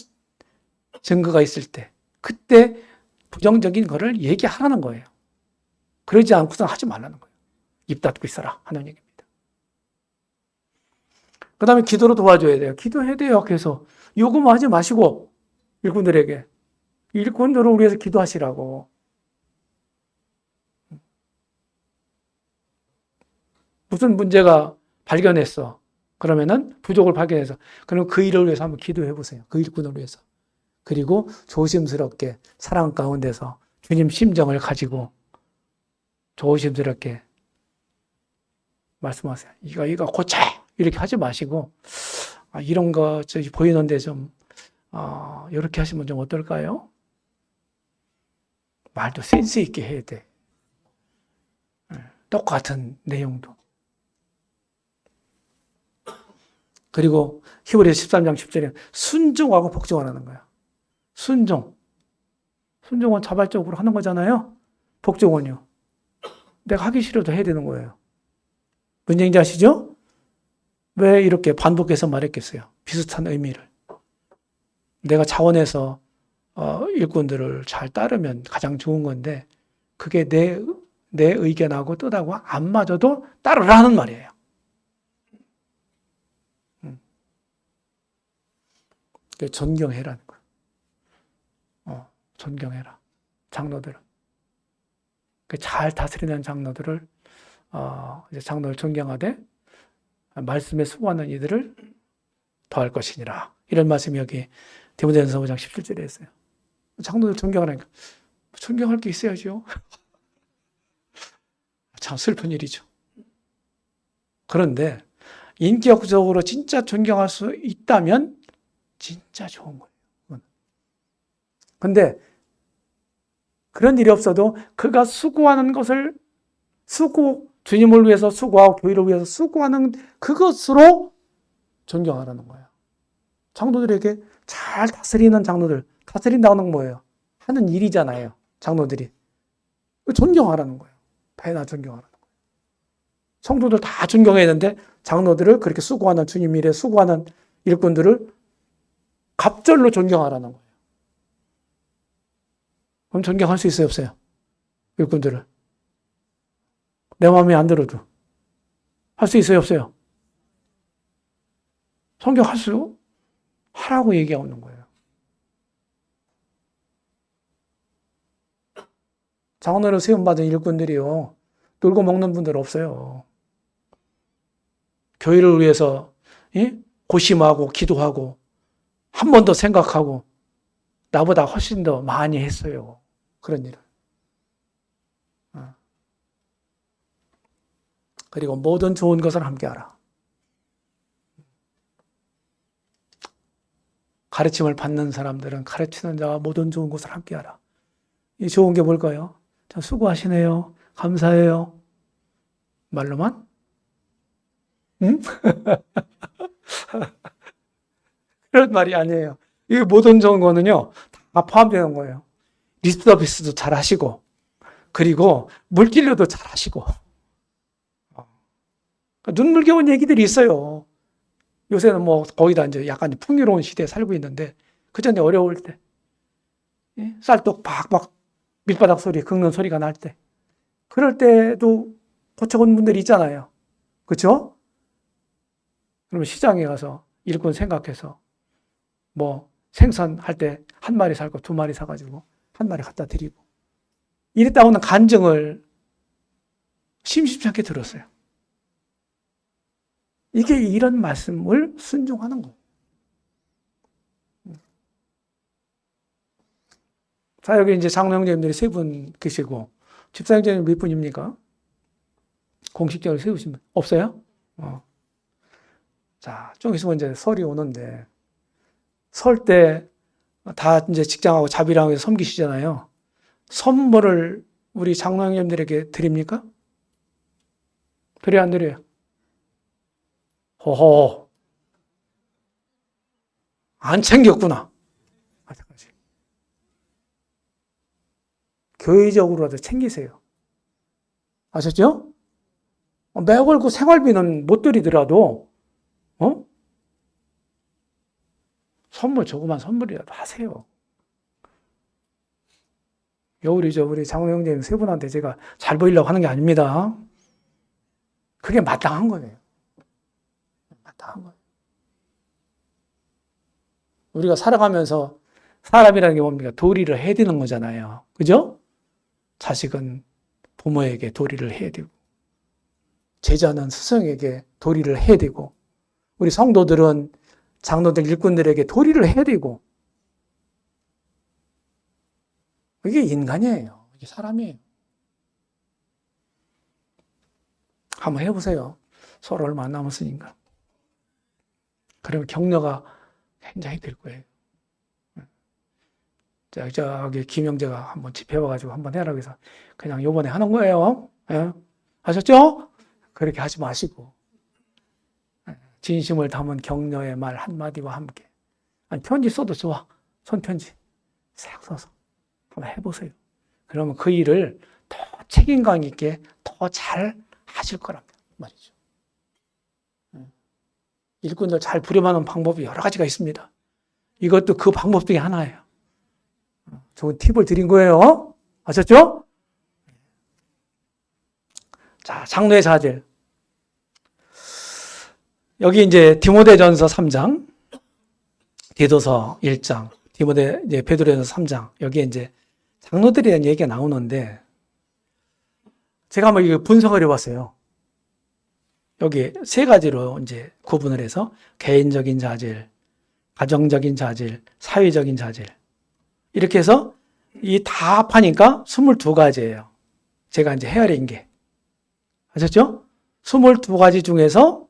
증거가 있을 때 그때 부정적인 거를 얘기하라는 거예요. 그러지 않고서 하지 말라는 거예요. 입 닫고 있어라 하는 얘기입니다. 그 다음에 기도로 도와줘야 돼요. 기도해야 돼요. 그래서 요구만 하지 마시고 일꾼들에게 일꾼들을 위해서 기도하시라고. 무슨 문제가 발견했어. 그러면은 부족을 발견해서 그럼 그 일을 위해서 한번 기도해 보세요. 그 일꾼을 위해서. 그리고 조심스럽게 사랑 가운데서 주님 심정을 가지고 조심스럽게 말씀하세요. 이거 고쳐! 이렇게 하지 마시고, 이런 거 저기 보이는데 좀, 이렇게 하시면 좀 어떨까요? 말도 센스 있게 해야 돼. 똑같은 내용도. 그리고 히브리서 13장 10절에 순종하고 복종하라는 거야. 순종은 자발적으로 하는 거잖아요. 복종은요. 내가 하기 싫어도 해야 되는 거예요. 문제 아시죠? 왜 이렇게 반복해서 말했겠어요? 비슷한 의미를. 내가 자원해서 일꾼들을 잘 따르면 가장 좋은 건데 그게 내 의견하고 뜻하고 안 맞아도 따르라는 말이에요. 존경해라는 거예요. 존경해라. 장로들을. 잘 다스리는 장로들을 이제 장로를 존경하되 말씀에 수고하는 이들을 더할 것이니라. 이런 말씀이 여기 디모데전서 5장 17절에 있어요. 장로들 존경하라니까. 존경할 게 있어야죠. 참 슬픈 일이죠. 그런데 인격적으로 진짜 존경할 수 있다면 진짜 좋은 거예요. 그런데 그런 일이 없어도 그가 수고하는 것을 주님을 위해서 수고하고 교회를 위해서 수고하는 그것으로 존경하라는 거예요. 장로들에게 잘 다스리는 장로들, 다스린다는 건 뭐예요? 하는 일이잖아요. 장로들이. 존경하라는 거예요. 배나 존경하라는 거예요. 성도들 다 존경해야 되는데 장로들을 그렇게 수고하는 주님 일에 수고하는 일꾼들을 갑절로 존경하라는 거예요. 그럼 존경할 수 있어요, 없어요? 일꾼들을. 내 마음에 안 들어도. 할 수 있어요, 없어요? 성경 하라고 얘기하고 있는 거예요. 장로로 세움받은 일꾼들이요. 놀고 먹는 분들 없어요. 교회를 위해서 고심하고 기도하고 한 번 더 생각하고 나보다 훨씬 더 많이 했어요. 그런 일을. 그리고 모든 좋은 것을 함께하라. 가르침을 받는 사람들은 가르치는 자와 모든 좋은 것을 함께하라. 이 좋은 게 뭘까요? 참 수고하시네요. 감사해요. 말로만? 응? 그런 말이 아니에요. 이 모든 좋은 거는요, 다 포함되는 거예요. 리스트 서비스도 잘 하시고, 그리고 물질료도 잘 하시고. 눈물겨운 얘기들이 있어요. 요새는 뭐 거의 다 이제 약간 풍요로운 시대에 살고 있는데, 그 전에 어려울 때, 쌀떡 박박 밑바닥 소리, 긁는 소리가 날 때, 그럴 때도 고쳐온 분들이 있잖아요. 그렇죠? 그러면 시장에 가서 일꾼 생각해서 뭐 생선할 때 한 마리 살 거 두 마리 사가지고 한 마리 갖다 드리고 이랬다 오는 간증을 심심치 않게 들었어요. 이게 이런 말씀을 순종하는 거예요. 자, 여기 이제 장로 형제님들이 3분 계시고 집사 형제님 몇 분입니까? 공식적으로 세우신 분 없어요? 자, 좀 있으면 이제 설이 오는데 설 때 다 이제 직장하고 자비랑 해서 섬기시잖아요. 선물을 우리 장로 형님들에게 드립니까? 드려요, 안 드려요? 호호. 안 챙겼구나. 아직까지. 교회적으로라도 챙기세요. 아셨죠? 매월 그 생활비는 못 드리더라도, 선물, 조그만 선물이라도 하세요. 우리 장로 형제님 3분한테 제가 잘 보이려고 하는 게 아닙니다. 그게 마땅한 거예요. 마땅한 거예요. 우리가 살아가면서 사람이라는 게 뭡니까? 도리를 해야 되는 거잖아요. 그죠? 자식은 부모에게 도리를 해야 되고, 제자는 스승에게 도리를 해야 되고, 우리 성도들은 장로들, 일꾼들에게 도리를 해야 되고, 이게 인간이에요. 이게 사람이에요. 한번 해보세요. 서로 얼마 안 남았으니까. 그러면 격려가 굉장히 될 거예요. 저기 김영재가 한번 집회와가지고 한번 해라고 해서 그냥 요번에 하는 거예요. 예? 아셨죠? 그렇게 하지 마시고 진심을 담은 격려의 말 한마디와 함께, 아니 편지 써도 좋아. 손편지 싹 써서 한번 해보세요. 그러면 그 일을 더 책임감 있게 더 잘 하실 거란 말이죠. 일꾼들 잘 부려하는 방법이 여러 가지가 있습니다. 이것도 그 방법 중에 하나예요. 좋은 팁을 드린 거예요. 아셨죠? 자, 장로의 자질. 여기 이제 디모데전서 3장, 디도서 1장, 이제 베드로전서 3장, 여기에 이제 장로들에 대한 얘기가 나오는데, 제가 한번 이거 분석을 해봤어요. 여기 세 가지로 이제 구분을 해서 개인적인 자질, 가정적인 자질, 사회적인 자질. 이렇게 해서 이 다 합하니까 22가지예요. 제가 이제 헤아린 게. 아셨죠? 22가지 중에서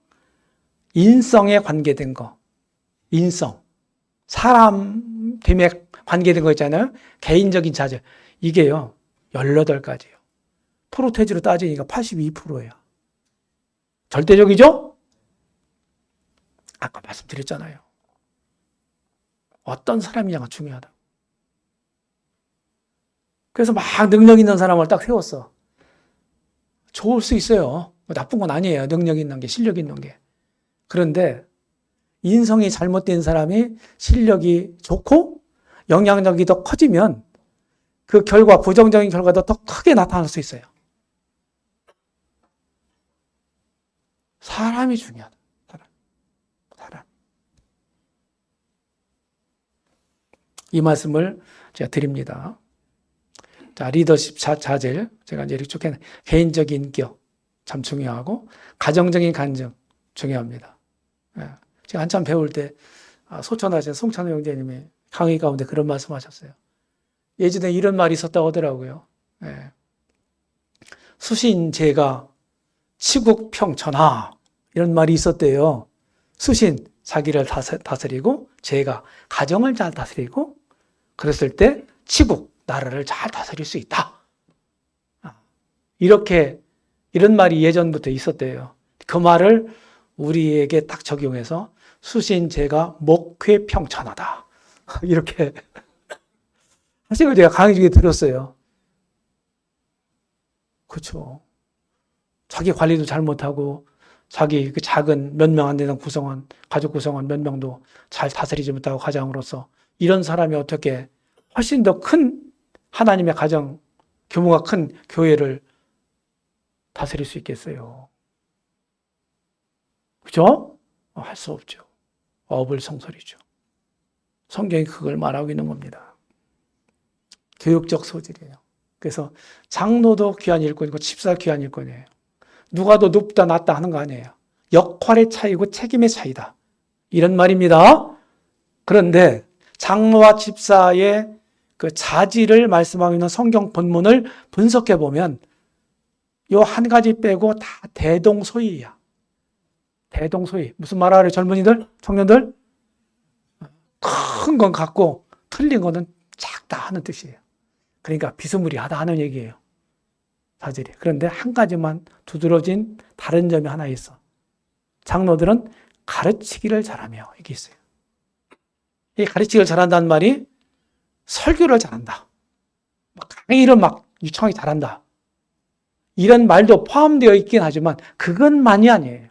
인성에 관계된 거. 인성. 사람됨에 관계된 거 있잖아요. 개인적인 자질. 이게요. 18가지예요. 프로테지로 따지니까 82%예요. 절대적이죠? 아까 말씀드렸잖아요. 어떤 사람이냐가 중요하다. 그래서 막 능력 있는 사람을 딱 세웠어. 좋을 수 있어요. 나쁜 건 아니에요. 능력 있는 게, 실력 있는 게. 그런데 인성이 잘못된 사람이 실력이 좋고 영향력이 더 커지면 그 결과, 부정적인 결과도 더 크게 나타날 수 있어요. 사람이 중요하다. 사람. 이 말씀을 제가 드립니다. 자, 리더십 자질. 제가 이제 이렇게 쭉 했는데, 개인적인 인격. 참 중요하고, 가정적인 간증. 중요합니다. 예. 제가 한참 배울 때, 소천하신 송찬호 형제님이 강의 가운데 그런 말씀 하셨어요. 예전에 이런 말이 있었다고 하더라고요. 예. 수신제가 치국평천하. 이런 말이 있었대요. 수신, 자기를 다스리고, 제가 가정을 잘 다스리고, 그랬을 때 치국, 나라를 잘 다스릴 수 있다. 이런 말이 예전부터 있었대요. 그 말을 우리에게 딱 적용해서 수신제가 목회평천하다. 이렇게 사실 제가 강의 중에 들었어요. 그렇죠. 자기 관리도 잘못하고 자기 그 작은 몇 명 안 되는 구성원, 가족 구성원 몇 명도 잘 다스리지 못하고 가장으로서 이런 사람이 어떻게 훨씬 더 큰 하나님의 가정, 규모가 큰 교회를 다스릴 수 있겠어요. 그죠? 할 수 없죠. 어불성설이죠. 성경이 그걸 말하고 있는 겁니다. 교육적 소질이에요. 그래서 장로도 귀한 일꾼이고 집사 귀한 일꾼이에요. 누가 더 높다 낮다 하는 거 아니에요. 역할의 차이고 책임의 차이다. 이런 말입니다. 그런데 장로와 집사의 그 자질을 말씀하고 있는 성경 본문을 분석해 보면 요 한 가지 빼고 다 대동소이야. 대동소이. 무슨 말 알아요? 젊은이들? 청년들? 큰 건 같고 틀린 거는 작다 하는 뜻이에요. 그러니까 비스무리하다 하는 얘기예요. 자질이. 그런데 한 가지만 두드러진 다른 점이 하나 있어. 장로들은 가르치기를 잘하며 이게 있어요. 이 가르치기를 잘한다는 말이 설교를 잘한다. 강의를 막 유창하게 잘한다. 이런 말도 포함되어 있긴 하지만 그것만이 아니에요.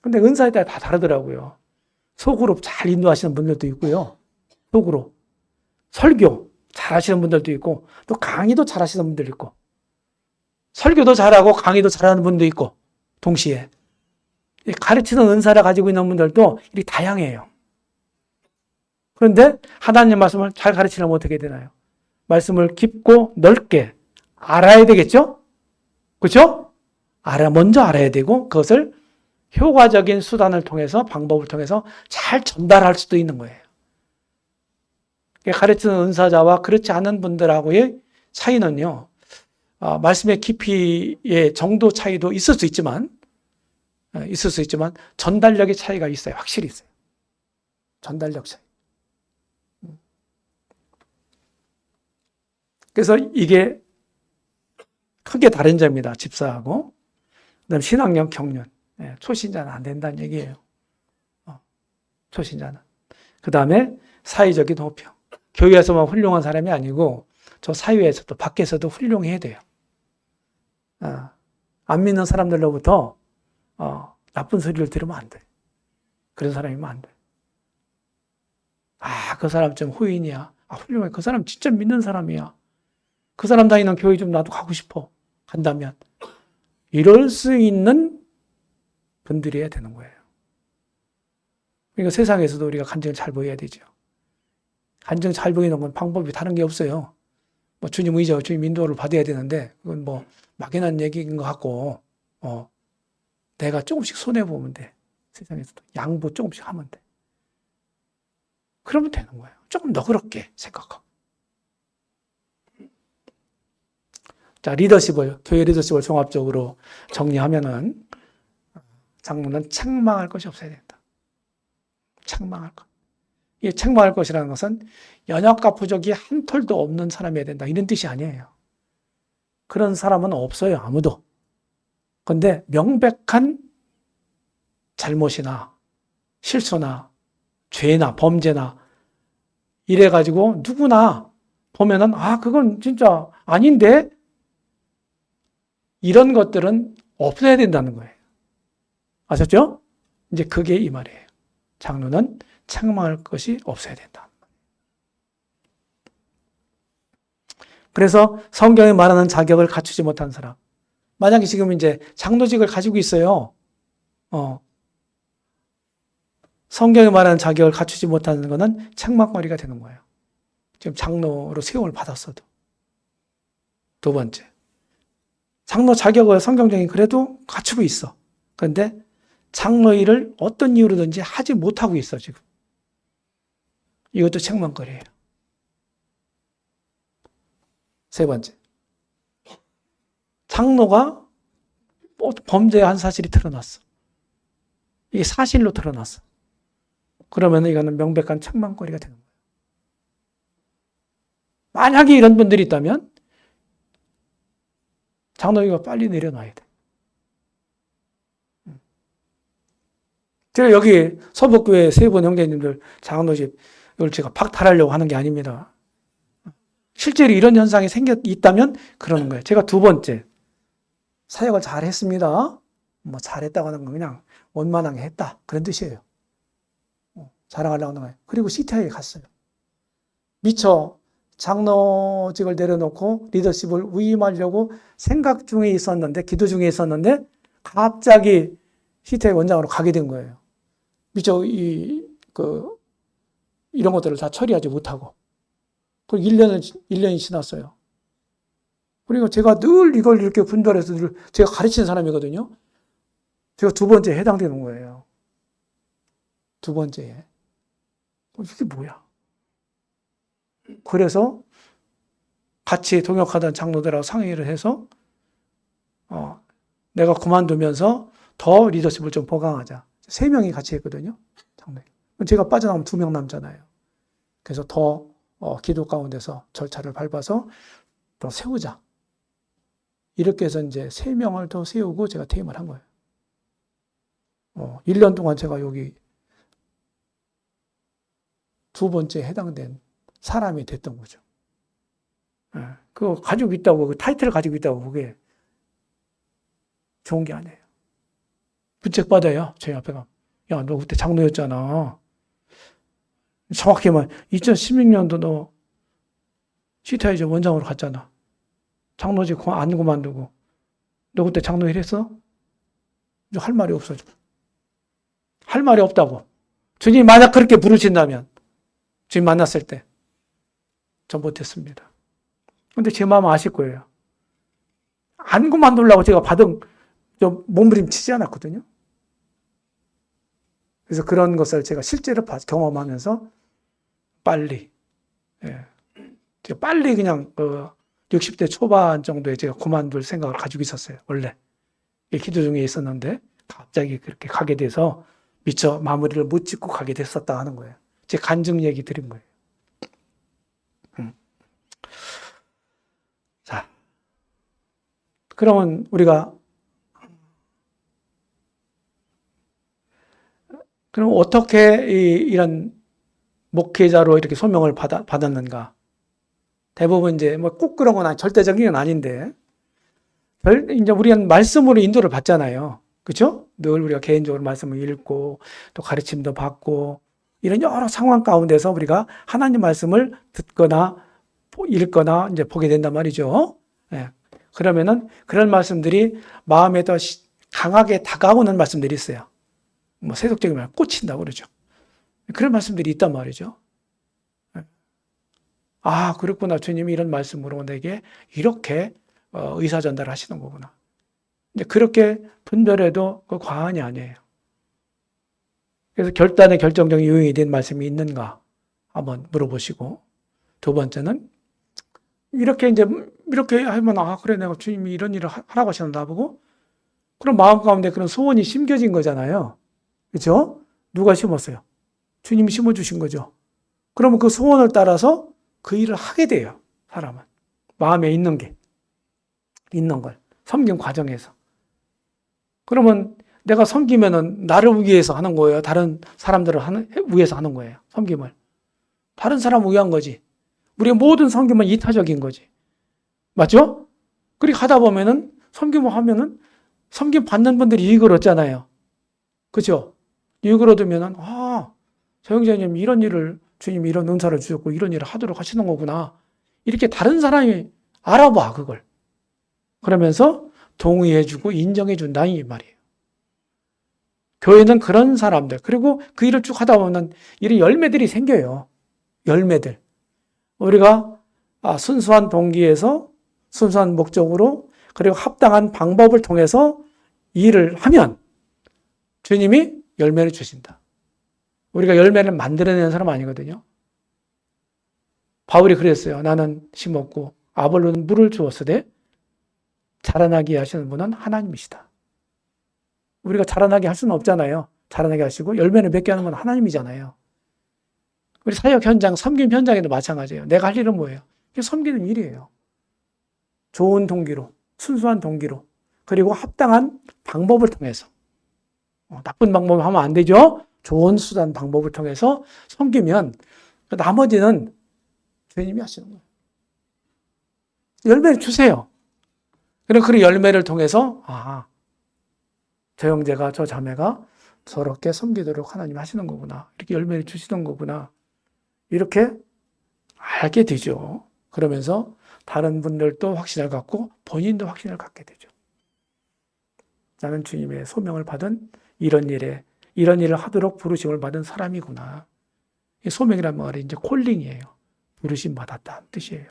근데 은사에 따라 다 다르더라고요. 소그룹 잘 인도하시는 분들도 있고요. 소그룹. 설교 잘 하시는 분들도 있고 또 강의도 잘 하시는 분들도 있고 설교도 잘하고 강의도 잘하는 분도 있고 동시에 가르치는 은사를 가지고 있는 분들도 이렇게 다양해요. 그런데 하나님 말씀을 잘 가르치려면 어떻게 되나요? 말씀을 깊고 넓게 알아야 되겠죠? 그렇죠? 먼저 알아야 되고 그것을 효과적인 수단을 통해서, 방법을 통해서 잘 전달할 수도 있는 거예요. 가르치는 은사자와 그렇지 않은 분들하고의 차이는요, 말씀의 깊이의 정도 차이도 있을 수 있지만, 전달력의 차이가 있어요. 확실히 있어요. 전달력 차이. 그래서 이게 크게 다른 점입니다. 집사하고. 그다음 신학력 경륜. 초신자는 안 된다는 얘기예요. 초신자는. 그 다음에 사회적인 호평. 교회에서만 훌륭한 사람이 아니고 저 사회에서도 밖에서도 훌륭해야 돼요. 안 믿는 사람들로부터 나쁜 소리를 들으면 안 돼. 그런 사람이면 안 돼. 그 사람 좀 호인이야. 훌륭해. 그 사람 진짜 믿는 사람이야. 그 사람 다니는 교회 좀 나도 가고 싶어. 간다면. 이럴 수 있는 분들이어야 되는 거예요. 그러니까 세상에서도 우리가 간증을 잘 보여야 되죠. 간증 잘 보이는 건 방법이 다른 게 없어요. 주님 의지와 주님 인도를 받아야 되는데, 그건 막연한 얘기인 것 같고, 내가 조금씩 손해보면 돼. 세상에서도. 양보 조금씩 하면 돼. 그러면 되는 거예요. 조금 너그럽게 생각하고. 자, 교회 리더십을 종합적으로 정리하면은, 장로는 책망할 것이 없어야 된다. 책망할 것. 이 책망할 것이라는 것은 연약과 부족이 한 톨도 없는 사람이어야 된다. 이런 뜻이 아니에요. 그런 사람은 없어요. 아무도. 그런데 명백한 잘못이나 실수나 죄나 범죄나 이래가지고 누구나 보면은 그건 진짜 아닌데? 이런 것들은 없어야 된다는 거예요. 아셨죠? 이제 그게 이 말이에요. 장로는 책망할 것이 없어야 된다. 그래서 성경이 말하는 자격을 갖추지 못한 사람. 만약에 지금 이제 장로직을 가지고 있어요. 성경이 말하는 자격을 갖추지 못하는 것은 책망거리가 되는 거예요. 지금 장로로 세움을 받았어도. 두 번째. 장로 자격을 성경적인 그래도 갖추고 있어. 그런데 장로 일을 어떤 이유로든지 하지 못하고 있어, 지금. 이것도 책망거리예요. 세 번째. 장로가 범죄한 사실이 드러났어. 이게 사실로 드러났어. 그러면 이거는 명백한 책망거리가 되는 거예요. 만약에 이런 분들이 있다면 장로위가 빨리 내려놔야 돼. 제가 여기 서북교회 세 분 형제님들 장로직 이걸 제가 박탈하려고 하는 게 아닙니다. 실제로 이런 현상이 있다면 그러는 거예요. 제가 두 번째, 사역을 잘 했습니다. 잘했다고 하는 건 그냥 원만하게 했다. 그런 뜻이에요. 자랑하려고 하는 거예요. 그리고 CTI에 갔어요. 미처 장로직을 내려놓고 리더십을 위임하려고 생각 중에 있었는데, 기도 중에 있었는데, 갑자기 CTI 원장으로 가게 된 거예요. 미처 이런 것들을 다 처리하지 못하고. 그리고 1년이 지났어요. 그리고 제가 늘 이걸 이렇게 분별해서 제가 가르치는 사람이거든요. 제가 두 번째에 해당되는 거예요. 두 번째에. 이게 뭐야? 그래서 같이 동역하던 장로들하고 상의를 해서 내가 그만두면서 더 리더십을 좀 보강하자. 3명이 같이 했거든요. 장로. 제가 빠져나오면 2명 남잖아요. 그래서 더 기도 가운데서 절차를 밟아서 더 세우자. 이렇게 해서 이제 3명을 더 세우고 제가 퇴임을 한 거예요. 1년 동안 제가 여기 두 번째 해당된 사람이 됐던 거죠. 그거 가지고 있다고, 그 타이틀을 가지고 있다고 그게 좋은 게 아니에요. 부책받아요. 저희 앞에 가면. 야, 너 그때 장로였잖아. 정확히 말하면 2016년도 너 CTIJ 원장으로 갔잖아. 장로직 안 그만두고. 너 그때 장로 일했어? 할 말이 없어. 할 말이 없다고. 주님이 만약 그렇게 부르신다면, 주님 만났을 때, 전 못했습니다. 근데 제 마음은 아실 거예요. 안 그만두려고 제가 받은 몸부림치지 않았거든요. 그래서 그런 것을 제가 실제로 경험하면서 빨리, 예, 제가 빨리 그냥 60대 초반 정도에 제가 그만둘 생각을 가지고 있었어요. 원래 기도 중에 있었는데 갑자기 그렇게 가게 돼서 미처 마무리를 못 짓고 가게 됐었다 하는 거예요. 제 간증 얘기 드린 거예요. 자, 그러면 우리가 그럼 어떻게 이런 목회자로 이렇게 소명을 받았는가? 대부분 이제 뭐 꼭 그런 건 절대적인 건 아닌데, 이제 우리는 말씀으로 인도를 받잖아요. 그렇죠? 늘 우리가 개인적으로 말씀을 읽고 또 가르침도 받고 이런 여러 상황 가운데서 우리가 하나님 말씀을 듣거나 읽거나 이제 보게 된단 말이죠. 예. 그러면은 그런 말씀들이 마음에 더 강하게 다가오는 말씀들이 있어요. 뭐 세속적인 말 꽂힌다고 그러죠. 그런 말씀들이 있단 말이죠. 아, 그렇구나. 주님이 이런 말씀으로 내게 이렇게 의사 전달을 하시는 거구나. 근데 그렇게 분별해도 그 과언이 아니에요. 그래서 결단의 결정적인 요인이 된 말씀이 있는가 한번 물어보시고, 두 번째는 이렇게 하면 아, 그래, 내가 주님이 이런 일을 하라고 하셨나 보고, 그럼 마음 가운데 그런 소원이 심겨진 거잖아요. 그렇죠? 누가 심었어요? 주님이 심어주신 거죠. 그러면 그 소원을 따라서 그 일을 하게 돼요. 사람은. 마음에 있는 걸. 섬김 과정에서. 그러면 내가 섬기면은 나를 위해서 하는 거예요. 다른 사람들을 위해서 하는 거예요. 섬김을. 다른 사람을 위한 거지. 우리의 모든 섬김은 이타적인 거지. 맞죠? 그렇게 하다 보면은 섬김을 하면은 섬김 받는 분들이 이익을 얻잖아요. 그죠? 이익을 얻으면은 아, 저 형제님 이런 일을 주님이 이런 은사를 주셨고 이런 일을 하도록 하시는 거구나. 이렇게 다른 사람이 알아봐 그걸. 그러면서 동의해주고 인정해준다 이 말이에요. 교회는 그런 사람들, 그리고 그 일을 쭉 하다 보면 이런 열매들이 생겨요. 열매들. 우리가 순수한 동기에서 순수한 목적으로 그리고 합당한 방법을 통해서 일을 하면 주님이 열매를 주신다. 우리가 열매를 만들어내는 사람 아니거든요. 바울이 그랬어요. 나는 심었고 아볼로는 물을 주었으되 자라나게 하시는 분은 하나님이시다. 우리가 자라나게 할 수는 없잖아요. 자라나게 하시고 열매를 맺게 하는 건 하나님이잖아요. 우리 사역 현장, 섬김 현장에도 마찬가지예요. 내가 할 일은 뭐예요? 이게 섬기는 일이에요. 좋은 동기로, 순수한 동기로, 그리고 합당한 방법을 통해서. 나쁜 방법을 하면 안 되죠? 좋은 수단 방법을 통해서 섬기면 나머지는 주님이 하시는 거예요. 열매를 주세요. 그리고 그 열매를 통해서 저 형제가 저 자매가 저렇게 섬기도록 하나님이 하시는 거구나. 이렇게 열매를 주시는 거구나. 이렇게 알게 되죠. 그러면서 다른 분들도 확신을 갖고 본인도 확신을 갖게 되죠. 나는 주님의 소명을 받은 이런 일을 하도록 부르심을 받은 사람이구나. 소명이란 말이 이제 콜링이에요. 부르심 받았다는 뜻이에요.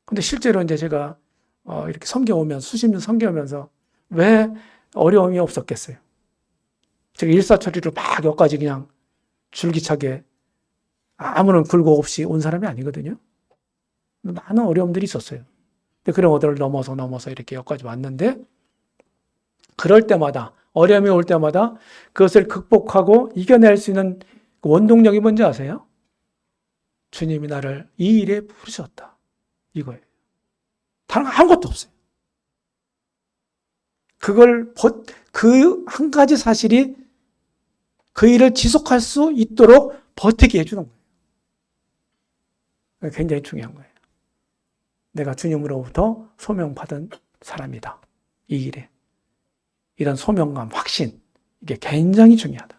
근데 실제로 이제 제가 이렇게 섬겨오면서, 수십 년 섬겨오면서 왜 어려움이 없었겠어요? 제가 일사천리로 막 여기까지 그냥 줄기차게 아무런 굴곡 없이 온 사람이 아니거든요. 많은 어려움들이 있었어요. 근데 그런 것들을 넘어서 이렇게 여기까지 왔는데, 그럴 때마다, 어려움이 올 때마다 그것을 극복하고 이겨낼 수 있는 그 원동력이 뭔지 아세요? 주님이 나를 이 일에 부르셨다. 이거예요. 다른 아무것도 없어요. 그 한 가지 사실이 그 일을 지속할 수 있도록 버티게 해주는 거예요. 굉장히 중요한 거예요. 내가 주님으로부터 소명받은 사람이다. 이 일에. 이런 소명감, 확신, 이게 굉장히 중요하다.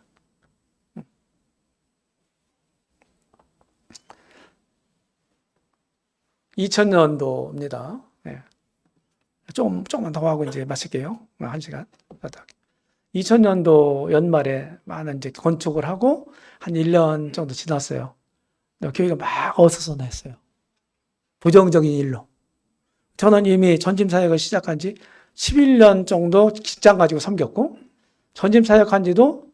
2000년도입니다. 네. 조금만 더 하고 이제 마칠게요. 1시간. 2000년도 연말에 많은 이제 건축을 하고 한 1년 정도 지났어요. 교회가 막 어수선했어요. 부정적인 일로. 저는 이미 전심 사역을 시작한 지 11년 정도 직장 가지고 섬겼고, 전심 사역한 지도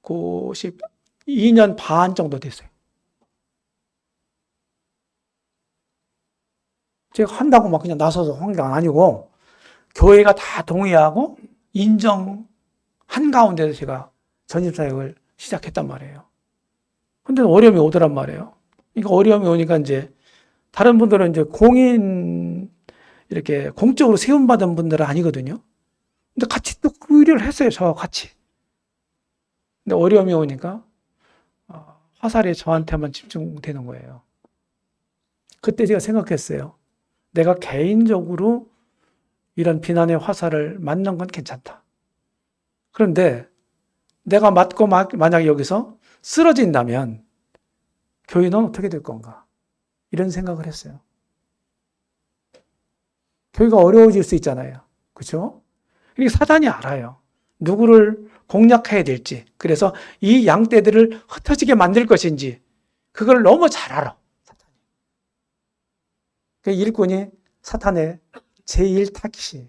92년 반 정도 됐어요. 제가 한다고 막 그냥 나서서 한 게 아니고, 교회가 다 동의하고 인정한 가운데서 제가 전입사역을 시작했단 말이에요. 근데 어려움이 오더란 말이에요. 그러니까 어려움이 오니까 이제 다른 분들은 이제 이렇게 공적으로 세움받은 분들은 아니거든요. 근데 같이 또 그 일을 했어요. 저와 같이. 근데 어려움이 오니까 화살이 저한테만 집중되는 거예요. 그때 제가 생각했어요. 내가 개인적으로 이런 비난의 화살을 맞는 건 괜찮다. 그런데 내가 맞고 만약에 여기서 쓰러진다면 교회는 어떻게 될 건가? 이런 생각을 했어요. 교회가 어려워질 수 있잖아요. 그렇죠? 이게 사단이 알아요. 누구를 공략해야 될지. 그래서 이 양떼들을 흩어지게 만들 것인지 그걸 너무 잘 알아. 사탄이. 그 일꾼이 사탄의 제1타깃이에요.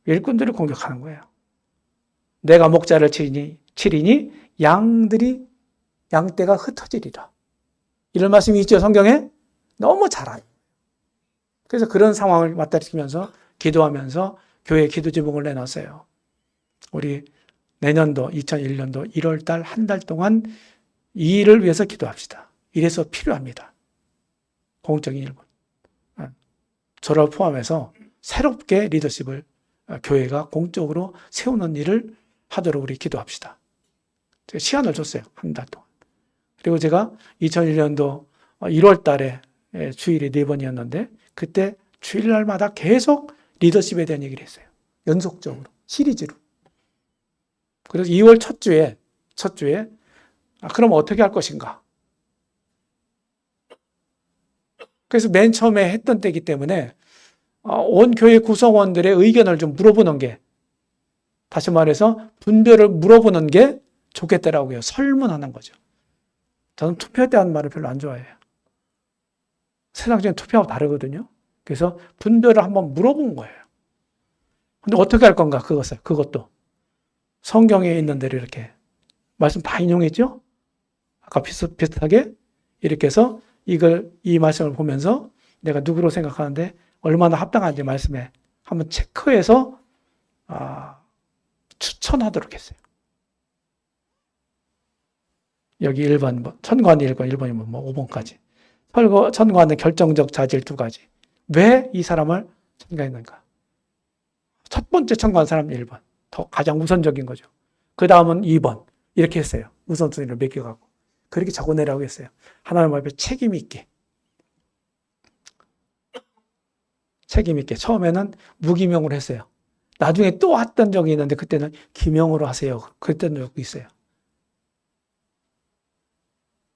일꾼들을 공격하는 거예요. 내가 목자를 치리니 양떼가 흩어지리라. 이런 말씀이 있죠, 성경에? 너무 잘 알아요. 그래서 그런 상황을 맞닥뜨리면서 기도하면서 교회 기도 제목을 내놨어요. 우리 내년도 2001년도 1월달 한 달 동안 이 일을 위해서 기도합시다. 이래서 필요합니다. 공적인 일본. 저를 포함해서 새롭게 리더십을 교회가 공적으로 세우는 일을 하도록 우리 기도합시다. 제가 시간을 줬어요. 한 달 동안. 그리고 제가 2001년도 1월 달에 주일이 4번이었는데 그때 주일날마다 계속 리더십에 대한 얘기를 했어요. 연속적으로. 시리즈로. 그래서 2월 첫 주에 그럼 어떻게 할 것인가? 그래서 맨 처음에 했던 때이기 때문에 온 교회 구성원들의 의견을 좀 물어보는 게, 다시 말해서 분별을 물어보는 게 좋겠더라고요. 설문하는 거죠. 저는 투표 때 하는 말을 별로 안 좋아해요. 세상적인 투표하고 다르거든요. 그래서 분별을 한번 물어본 거예요. 근데 어떻게 할 건가? 그것도 성경에 있는 대로 이렇게 말씀 다 인용했죠? 아까 비슷하게 이렇게 해서 이 말씀을 보면서 내가 누구로 생각하는데 얼마나 합당한지 말씀에 한번 체크해서 추천하도록 했어요. 여기 1번, 천관이 1번, 1번이면 5번까지. 천관의 결정적 자질 2가지. 왜 이 사람을 천관했는가? 첫 번째 천관 사람 1번. 더 가장 우선적인 거죠. 그 다음은 2번. 이렇게 했어요. 우선순위를 매겨가고. 그렇게 적어내라고 했어요. 하나님 앞에 책임 있게. 처음에는 무기명으로 했어요. 나중에 또 했던 적이 있는데 그때는 기명으로 하세요. 그랬던 적이 있어요.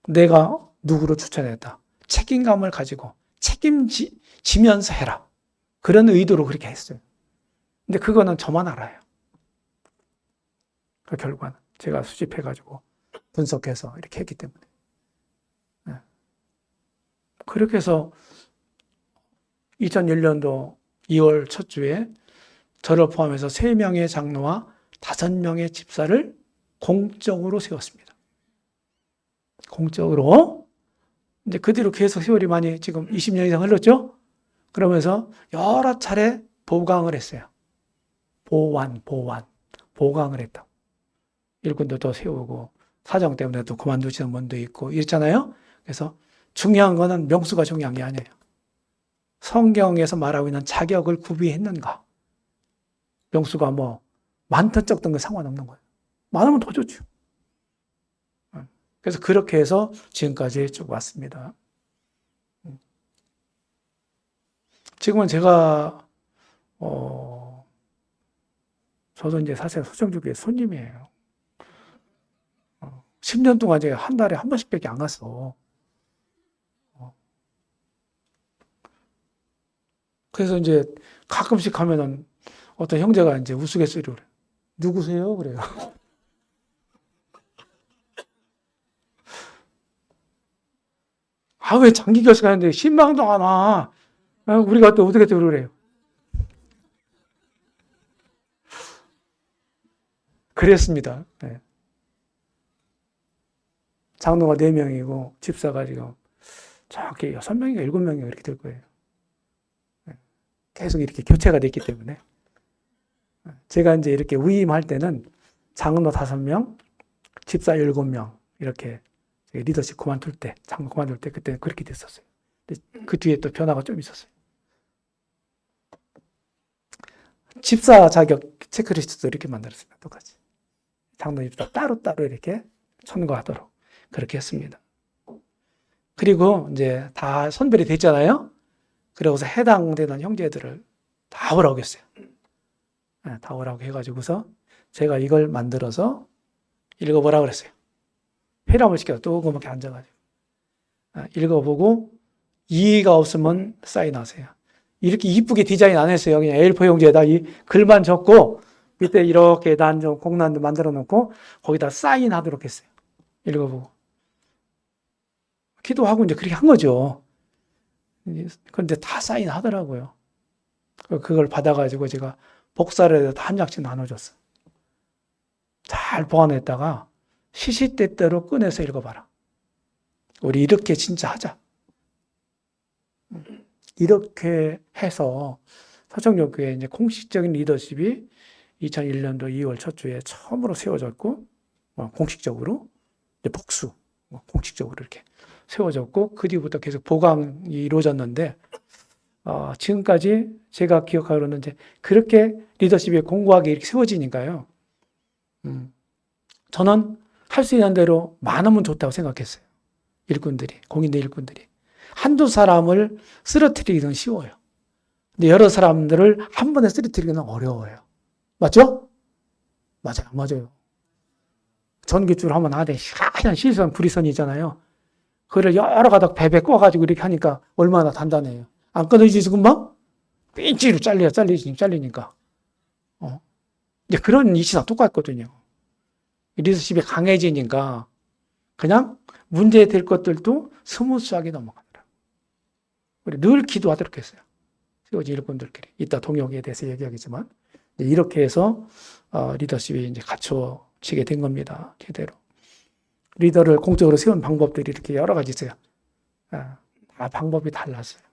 내가 누구로 추천했다. 책임감을 가지고 책임지면서 해라. 그런 의도로 그렇게 했어요. 근데 그거는 저만 알아요. 그 결과는 제가 수집해가지고 분석해서 이렇게 했기 때문에. 그렇게 해서 2001년도 2월 첫 주에 저를 포함해서 3명의 장로와 5명의 집사를 공적으로 세웠습니다. 공적으로. 이제 그 뒤로 계속 세월이 많이 지금 20년 이상 흘렀죠? 그러면서 여러 차례 보강을 했어요. 보강을 했다. 일꾼도 또 세우고 사정 때문에 또 그만두시는 분도 있고 이랬잖아요. 그래서 중요한 거는 명수가 중요한 게 아니에요. 성경에서 말하고 있는 자격을 구비했는가. 명수가 많든 적든 건 상관없는 거예요. 많으면 더 좋죠. 그래서 그렇게 해서 지금까지 쭉 왔습니다. 지금은 제가 저도 이제 사실 소정주교의 손님이에요. 10년 동안 제가 한 달에 한 번씩밖에 안 갔어. 그래서 이제 가끔씩 가면은 어떤 형제가 이제 우스갯소리로 그래. 누구세요? 그래요. 왜 장기 교수 가는데 신방도 안 와? 우리가 또 어떻게 그래요? 그랬습니다. 네. 장로가 4명이고 집사가 지금 저기 6명인가 7명인가 이렇게 될 거예요. 네. 계속 이렇게 교체가 됐기 때문에. 제가 이제 이렇게 위임할 때는 장로 5명, 집사 7명 이렇게 리더십 그만둘 때, 장로 그만둘 때 그때 그렇게 됐었어요. 근데 그 뒤에 또 변화가 좀 있었어요. 집사 자격 체크리스트도 이렇게 만들었습니다. 똑같이. 장로 집사 따로따로 이렇게 천거하도록 그렇게 했습니다. 그리고 이제 다 선별이 됐잖아요. 그러고서 해당되는 형제들을 다 오라고 했어요. 네, 다 오라고 해가지고서 제가 이걸 만들어서 읽어보라고 그랬어요. 회람을 시켜서 조그맣게 앉아가지고. 읽어보고 이의가 없으면 사인하세요. 이렇게 이쁘게 디자인 안 했어요. 그냥 A4 용지에다 이 글만 적고 밑에 이렇게 난좀 공란도 만들어 놓고 거기다 사인하도록 했어요. 읽어보고. 기도하고 이제 그렇게 한 거죠. 그런데 다 사인하더라고요. 그걸 받아가지고 제가 복사를 해서 한 장씩 나눠줬어요. 잘 보관했다가 시시때때로 꺼내서 읽어봐라. 우리 이렇게 진짜 하자. 이렇게 해서 서정역교회 이제 공식적인 리더십이 2001년도 2월 첫 주에 처음으로 세워졌고, 공식적으로 이제 복수, 공식적으로 이렇게 세워졌고, 그 뒤부터 계속 보강이 이루어졌는데, 지금까지 제가 기억하기로는 이제 그렇게 리더십이 공고하게 이렇게 세워지니까요. 저는 할 수 있는 대로 많으면 좋다고 생각했어요. 일꾼들이, 공인대 일꾼들이. 한두 사람을 쓰러뜨리기는 쉬워요. 근데 여러 사람들을 한 번에 쓰러뜨리기는 어려워요. 맞죠? 맞아요. 맞아요. 전기줄 하면 안에 하얀 실선 구리선이 있잖아요. 그걸 여러 가닥 베베 꿔가지고 이렇게 하니까 얼마나 단단해요. 안 끊어지지, 금방? 삐nci로 잘리니까. 이제 그런 이치랑 똑같거든요. 리더십이 강해지니까 그냥 문제될 것들도 스무스하게 넘어가더라고요. 우리 늘 기도하도록 했어요. 세워진 일꾼들끼리. 이따 동역에 대해서 얘기하겠지만. 이렇게 해서 리더십이 이제 갖춰지게 된 겁니다. 제대로. 리더를 공적으로 세운 방법들이 이렇게 여러 가지 있어요. 다 방법이 달랐어요.